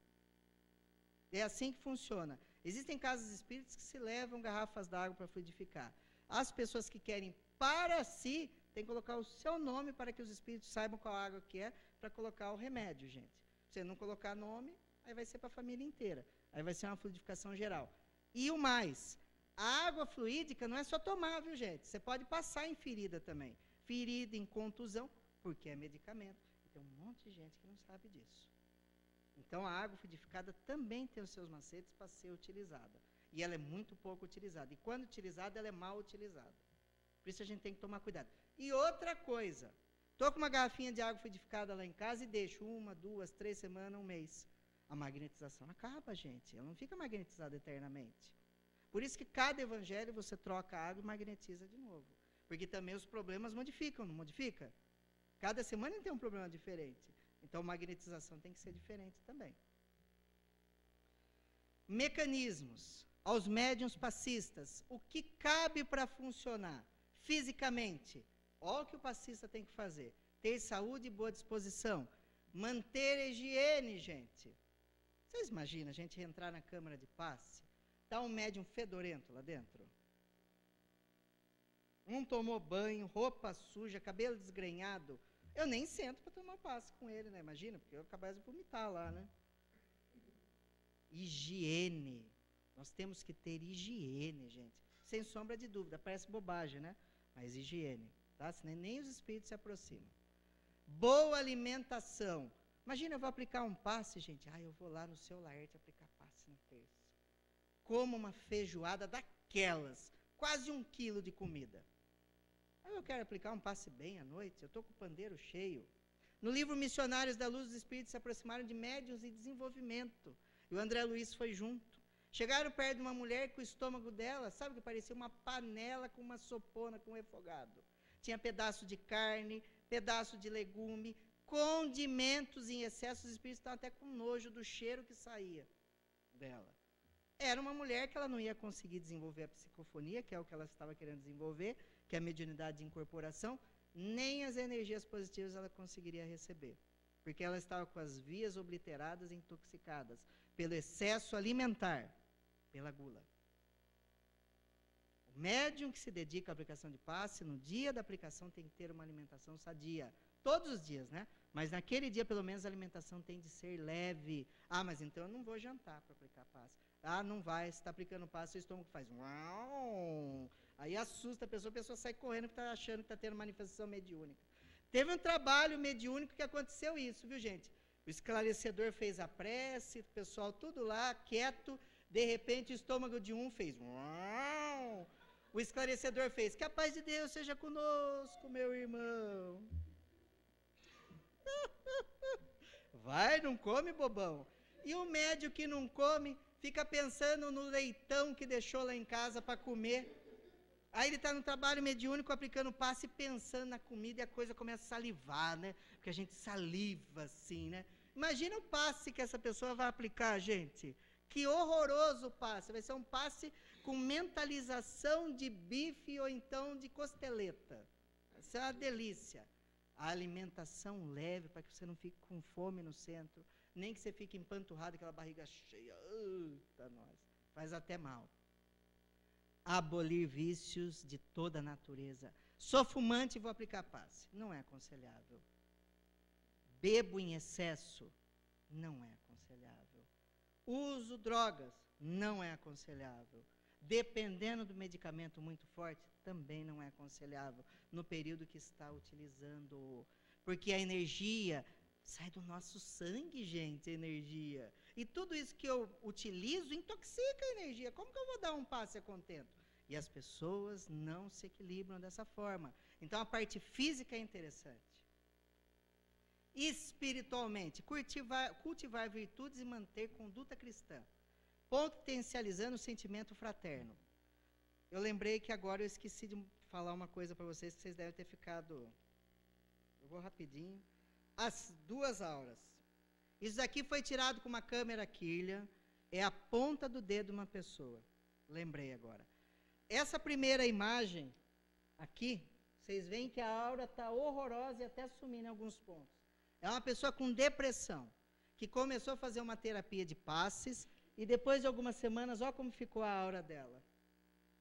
É assim que funciona. Existem casas espíritas que se levam garrafas d'água para fluidificar. As pessoas que querem para si, tem que colocar o seu nome para que os espíritos saibam qual água que é, para colocar o remédio, gente. Se você não colocar nome, aí vai ser para a família inteira. Aí vai ser uma fluidificação geral. E o mais, a água fluídica não é só tomar, viu, gente? Você pode passar em ferida também. Ferida, em contusão, porque é medicamento. E tem um monte de gente que não sabe disso. Então, a água fluidificada também tem os seus macetes para ser utilizada. E ela é muito pouco utilizada. E quando utilizada, ela é mal utilizada. Por isso a gente tem que tomar cuidado. E outra coisa, estou com uma garrafinha de água fluidificada lá em casa e deixo 1, 2, 3 semanas, 1 mês. A magnetização acaba, gente. Ela não fica magnetizada eternamente. Por isso que cada evangelho você troca a água e magnetiza de novo. Porque também os problemas modificam, não modifica? Cada semana tem um problema diferente. Então, a magnetização tem que ser diferente também. Mecanismos. Aos médiuns passistas, o que cabe para funcionar fisicamente? Olha o que o passista tem que fazer. Ter saúde e boa disposição. Manter a higiene, gente. Vocês imaginam a gente entrar na câmara de passe, tá um médium fedorento lá dentro? Um tomou banho, roupa suja, cabelo desgrenhado. Eu nem sento para tomar passe com ele, né? Imagina, porque eu acabei de vomitar lá, né? Higiene. Nós temos que ter higiene, gente. Sem sombra de dúvida. Parece bobagem, né? Mas higiene. Tá? Senão nem os espíritos se aproximam. Boa alimentação. Imagina, eu vou aplicar um passe, gente. Eu vou lá no seu Laerte aplicar passe na terça. Como uma feijoada daquelas. Quase 1 quilo de comida. Eu quero aplicar um passe bem à noite. Eu estou com o pandeiro cheio. No livro Missionários da Luz, os espíritos se aproximaram de médiuns em desenvolvimento. E o André Luiz foi junto. Chegaram perto de uma mulher que o estômago dela, sabe o que parecia? Uma panela com uma sopona, com refogado. Tinha pedaço de carne, pedaço de legume, condimentos em excesso. Os espíritos estavam até com nojo do cheiro que saía dela. Era uma mulher que ela não ia conseguir desenvolver a psicofonia, que é o que ela estava querendo desenvolver, que é a mediunidade de incorporação, nem as energias positivas ela conseguiria receber. Porque ela estava com as vias obliteradas e intoxicadas pelo excesso alimentar, pela gula. O médium que se dedica à aplicação de passe, no dia da aplicação tem que ter uma alimentação sadia. Todos os dias, né? Mas naquele dia, pelo menos, a alimentação tem de ser leve. Mas então eu não vou jantar para aplicar passe. Não vai, se está aplicando passe, o estômago faz uau. Aí assusta a pessoa sai correndo porque está achando que está tendo manifestação mediúnica. Teve um trabalho mediúnico que aconteceu isso, viu, gente? O esclarecedor fez a prece, o pessoal tudo lá, quieto, de repente o estômago de um fez uau. O esclarecedor fez, que a paz de Deus seja conosco, meu irmão. Vai, não come, bobão. E o médio que não come, fica pensando no leitão que deixou lá em casa para comer. Aí ele está no trabalho mediúnico, aplicando passe, pensando na comida, e a coisa começa a salivar, né? Porque a gente saliva assim, né? Imagina o passe que essa pessoa vai aplicar, gente. Que horroroso passe. Vai ser um passe com mentalização de bife ou então de costeleta. Vai ser uma delícia. A alimentação leve, para que você não fique com fome no centro, nem que você fique empanturrado, aquela barriga cheia. Eita, nós. Faz até mal. Abolir vícios de toda a natureza. Sou fumante e vou aplicar passe. Não é aconselhável. Bebo em excesso. Não é aconselhável. Uso drogas, não é aconselhável. Dependendo do medicamento muito forte, também não é aconselhável no período que está utilizando. Porque a energia sai do nosso sangue, gente, a energia. E tudo isso que eu utilizo intoxica a energia. Como que eu vou dar um passe a contento? E as pessoas não se equilibram dessa forma. Então, a parte física é interessante. Espiritualmente, cultivar virtudes e manter conduta cristã, potencializando o sentimento fraterno. Eu lembrei que agora eu esqueci de falar uma coisa para vocês, que vocês devem ter ficado... Eu vou rapidinho. As 2 auras. Isso daqui foi tirado com uma câmera Kirlian, é a ponta do dedo de uma pessoa. Lembrei agora. Essa primeira imagem, aqui, vocês veem que a aura está horrorosa e até sumindo em alguns pontos. É uma pessoa com depressão, que começou a fazer uma terapia de passes, e depois de algumas semanas, olha como ficou a aura dela.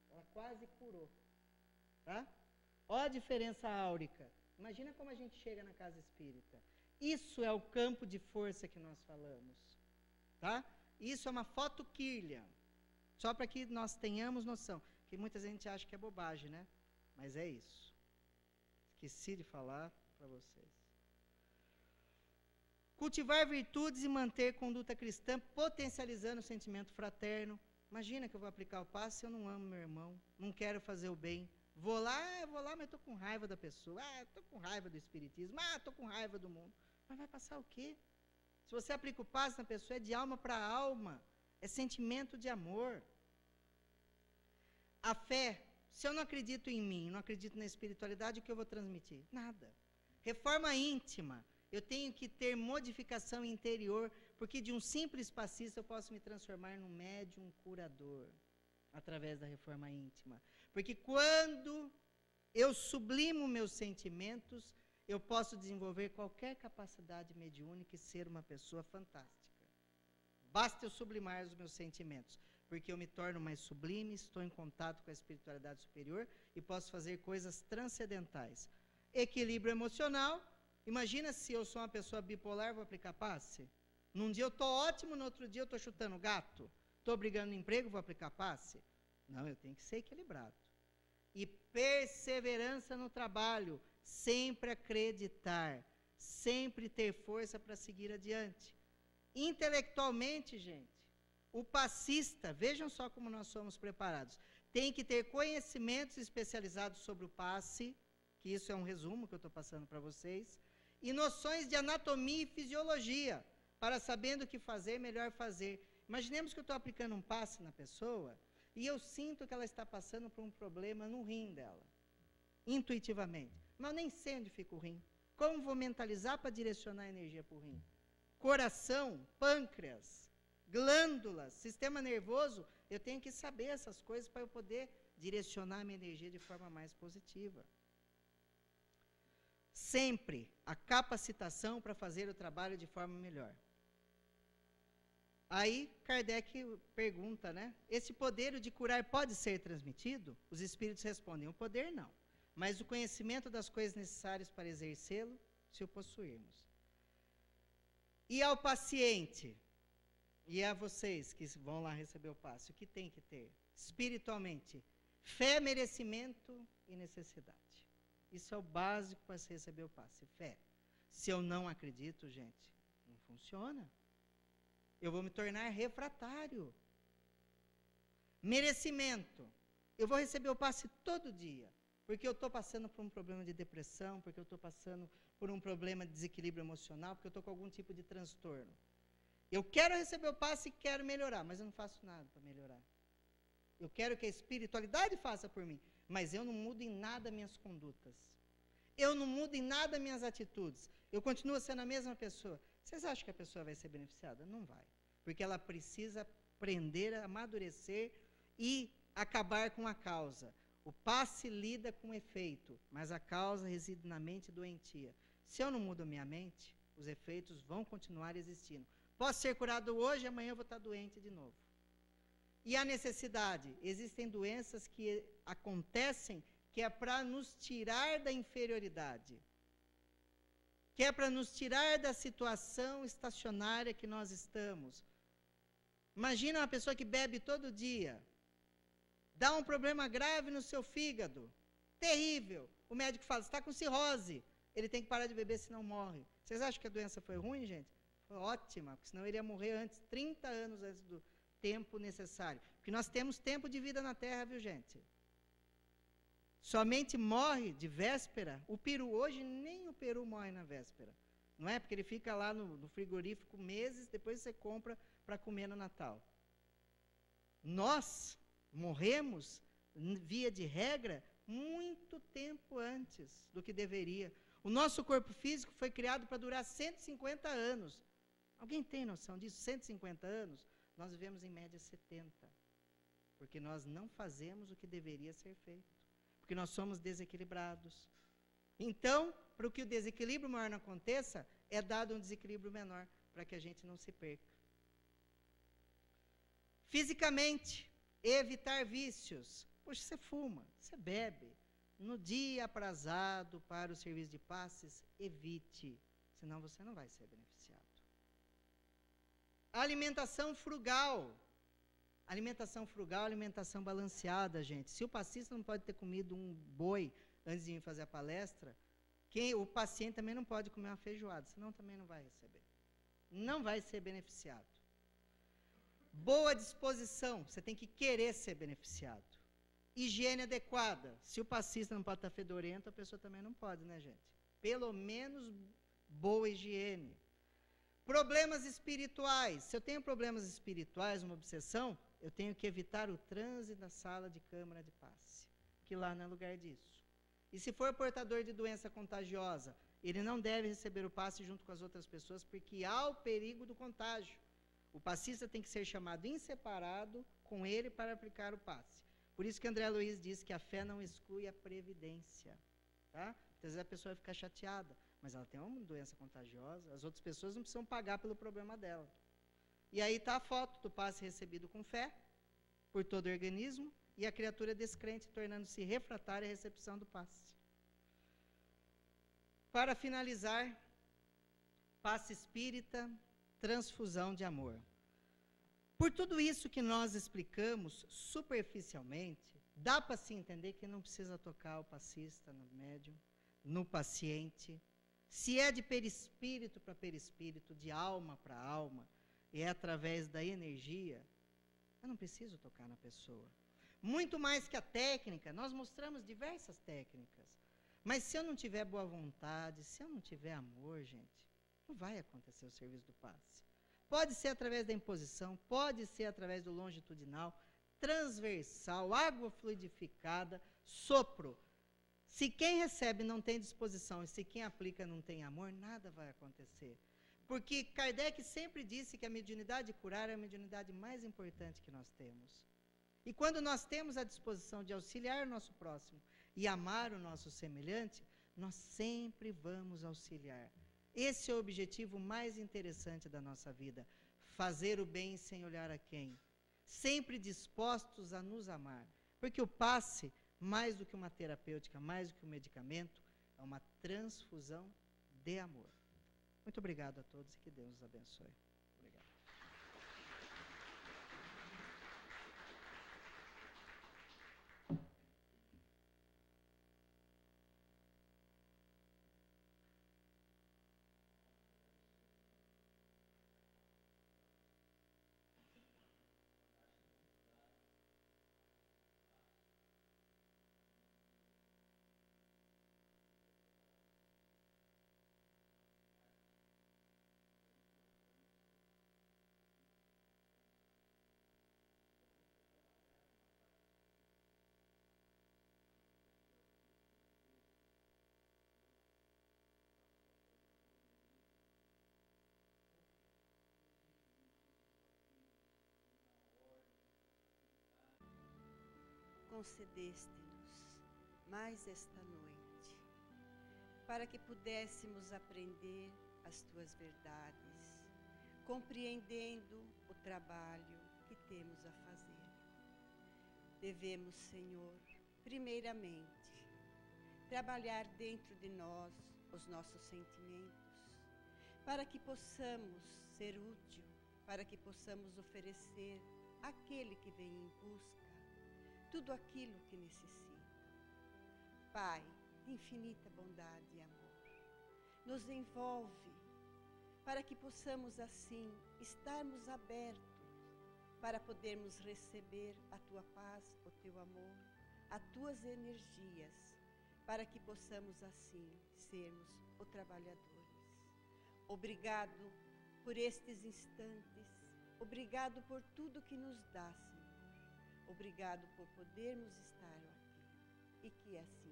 Ela quase curou. Tá? Olha a diferença áurica. Imagina como a gente chega na casa espírita. Isso é o campo de força que nós falamos. Tá? Isso é uma foto Kirlian. Só para que nós tenhamos noção. Que muita gente acha que é bobagem, né? Mas é isso. Esqueci de falar para vocês. Cultivar virtudes e manter conduta cristã, potencializando o sentimento fraterno. Imagina que eu vou aplicar o passe se eu não amo meu irmão, não quero fazer o bem. Vou lá, mas estou com raiva da pessoa. Estou com raiva do espiritismo. Estou com raiva do mundo. Mas vai passar o quê? Se você aplica o passe na pessoa, é de alma para alma. É sentimento de amor. A fé, se eu não acredito em mim, não acredito na espiritualidade, o que eu vou transmitir? Nada. Reforma íntima. Eu tenho que ter modificação interior, porque de um simples passista eu posso me transformar num médium curador, através da reforma íntima. Porque quando eu sublimo meus sentimentos, eu posso desenvolver qualquer capacidade mediúnica e ser uma pessoa fantástica. Basta eu sublimar os meus sentimentos, porque eu me torno mais sublime, estou em contato com a espiritualidade superior e posso fazer coisas transcendentais. Equilíbrio emocional. Imagina se eu sou uma pessoa bipolar, vou aplicar passe? Num dia eu estou ótimo, no outro dia eu estou chutando gato. Estou brigando no emprego, vou aplicar passe? Não, eu tenho que ser equilibrado. E perseverança no trabalho, sempre acreditar, sempre ter força para seguir adiante. Intelectualmente, gente, o passista, vejam só como nós somos preparados, tem que ter conhecimentos especializados sobre o passe, que isso é um resumo que eu estou passando para vocês, e noções de anatomia e fisiologia, para sabendo o que fazer, melhor fazer. Imaginemos que eu estou aplicando um passe na pessoa, e eu sinto que ela está passando por um problema no rim dela, intuitivamente. Mas eu nem sei onde fica o rim. Como vou mentalizar para direcionar a energia para o rim? Coração, pâncreas, glândulas, sistema nervoso, eu tenho que saber essas coisas para eu poder direcionar a minha energia de forma mais positiva. Sempre a capacitação para fazer o trabalho de forma melhor. Aí Kardec pergunta, né? Esse poder de curar pode ser transmitido? Os espíritos respondem, o poder não. Mas o conhecimento das coisas necessárias para exercê-lo, se o possuirmos. E ao paciente, e a vocês que vão lá receber o passe, o que tem que ter? Espiritualmente, fé, merecimento e necessidade. Isso é o básico para se receber o passe, fé. Se eu não acredito, gente, não funciona. Eu vou me tornar refratário. Merecimento. Eu vou receber o passe todo dia, porque eu estou passando por um problema de depressão, porque eu estou passando por um problema de desequilíbrio emocional, porque eu estou com algum tipo de transtorno. Eu quero receber o passe e quero melhorar, mas eu não faço nada para melhorar. Eu quero que a espiritualidade faça por mim, mas eu não mudo em nada minhas condutas. Eu não mudo em nada minhas atitudes. Eu continuo sendo a mesma pessoa. Vocês acham que a pessoa vai ser beneficiada? Não vai. Porque ela precisa aprender a amadurecer e acabar com a causa. O passe lida com o efeito, mas a causa reside na mente doentia. Se eu não mudo a minha mente, os efeitos vão continuar existindo. Posso ser curado hoje, amanhã eu vou estar doente de novo. E a necessidade? Existem doenças que acontecem que é para nos tirar da inferioridade, que é para nos tirar da situação estacionária que nós estamos. Imagina uma pessoa que bebe todo dia. Dá um problema grave no seu fígado. Terrível. O médico fala, você está com cirrose. Ele tem que parar de beber, senão morre. Vocês acham que a doença foi ruim, gente? Foi ótima, porque senão ele ia morrer antes, 30 anos antes do tempo necessário. Porque nós temos tempo de vida na Terra, viu, gente? Somente morre de véspera o peru. Hoje nem o peru morre na véspera. Não é? Porque ele fica lá no frigorífico meses, depois você compra para comer no Natal. Nós morremos, via de regra, muito tempo antes do que deveria. O nosso corpo físico foi criado para durar 150 anos. Alguém tem noção disso? 150 anos? Nós vivemos em média 70. Porque nós não fazemos o que deveria ser feito. Porque nós somos desequilibrados. Então, para que o desequilíbrio maior não aconteça, é dado um desequilíbrio menor, para que a gente não se perca. Fisicamente, evitar vícios. Poxa, você fuma, você bebe. No dia aprazado para o serviço de passes, evite, senão você não vai ser beneficiado. Alimentação frugal. Alimentação frugal, alimentação balanceada, gente. Se o passista não pode ter comido um boi antes de vir fazer a palestra, o paciente também não pode comer uma feijoada, senão também não vai receber. Não vai ser beneficiado. Boa disposição, você tem que querer ser beneficiado. Higiene adequada. Se o passista não pode estar fedorento, a pessoa também não pode, né, gente? Pelo menos boa higiene. Problemas espirituais. Se eu tenho problemas espirituais, uma obsessão, eu tenho que evitar o transe da sala de câmara de passe, que lá não é lugar disso. E se for portador de doença contagiosa, ele não deve receber o passe junto com as outras pessoas, porque há o perigo do contágio. O passista tem que ser chamado em separado com ele para aplicar o passe. Por isso que André Luiz diz que a fé não exclui a previdência. Tá? Às vezes a pessoa fica chateada, mas ela tem uma doença contagiosa, as outras pessoas não precisam pagar pelo problema dela. E aí está a foto do passe recebido com fé, por todo o organismo, e a criatura descrente tornando-se refratária à recepção do passe. Para finalizar, passe espírita, transfusão de amor. Por tudo isso que nós explicamos superficialmente, dá para se entender que não precisa tocar o passista no médium, no paciente. Se é de perispírito para perispírito, de alma para alma, e é através da energia, eu não preciso tocar na pessoa. Muito mais que a técnica, nós mostramos diversas técnicas. Mas se eu não tiver boa vontade, se eu não tiver amor, gente, não vai acontecer o serviço do passe. Pode ser através da imposição, pode ser através do longitudinal, transversal, água fluidificada, sopro. Se quem recebe não tem disposição e se quem aplica não tem amor, nada vai acontecer. Porque Kardec sempre disse que a mediunidade curar é a mediunidade mais importante que nós temos. E quando nós temos a disposição de auxiliar o nosso próximo e amar o nosso semelhante, nós sempre vamos auxiliar. Esse é o objetivo mais interessante da nossa vida, fazer o bem sem olhar a quem, sempre dispostos a nos amar, porque o passe, mais do que uma terapêutica, mais do que um medicamento, é uma transfusão de amor. Muito obrigado a todos e que Deus os abençoe. Obrigado. Concedeste-nos mais esta noite, para que pudéssemos aprender as tuas verdades, compreendendo o trabalho que temos a fazer. Devemos, Senhor, primeiramente, trabalhar dentro de nós os nossos sentimentos, para que possamos ser útil para que possamos oferecer àquele que vem em busca tudo aquilo que necessita. Pai de infinita bondade e amor, nos envolve para que possamos assim estarmos abertos para podermos receber a tua paz, o teu amor, as tuas energias, para que possamos assim sermos os trabalhadores. Obrigado por estes instantes, obrigado por tudo que nos dá, Senhor. Obrigado por podermos estar aqui, e que assim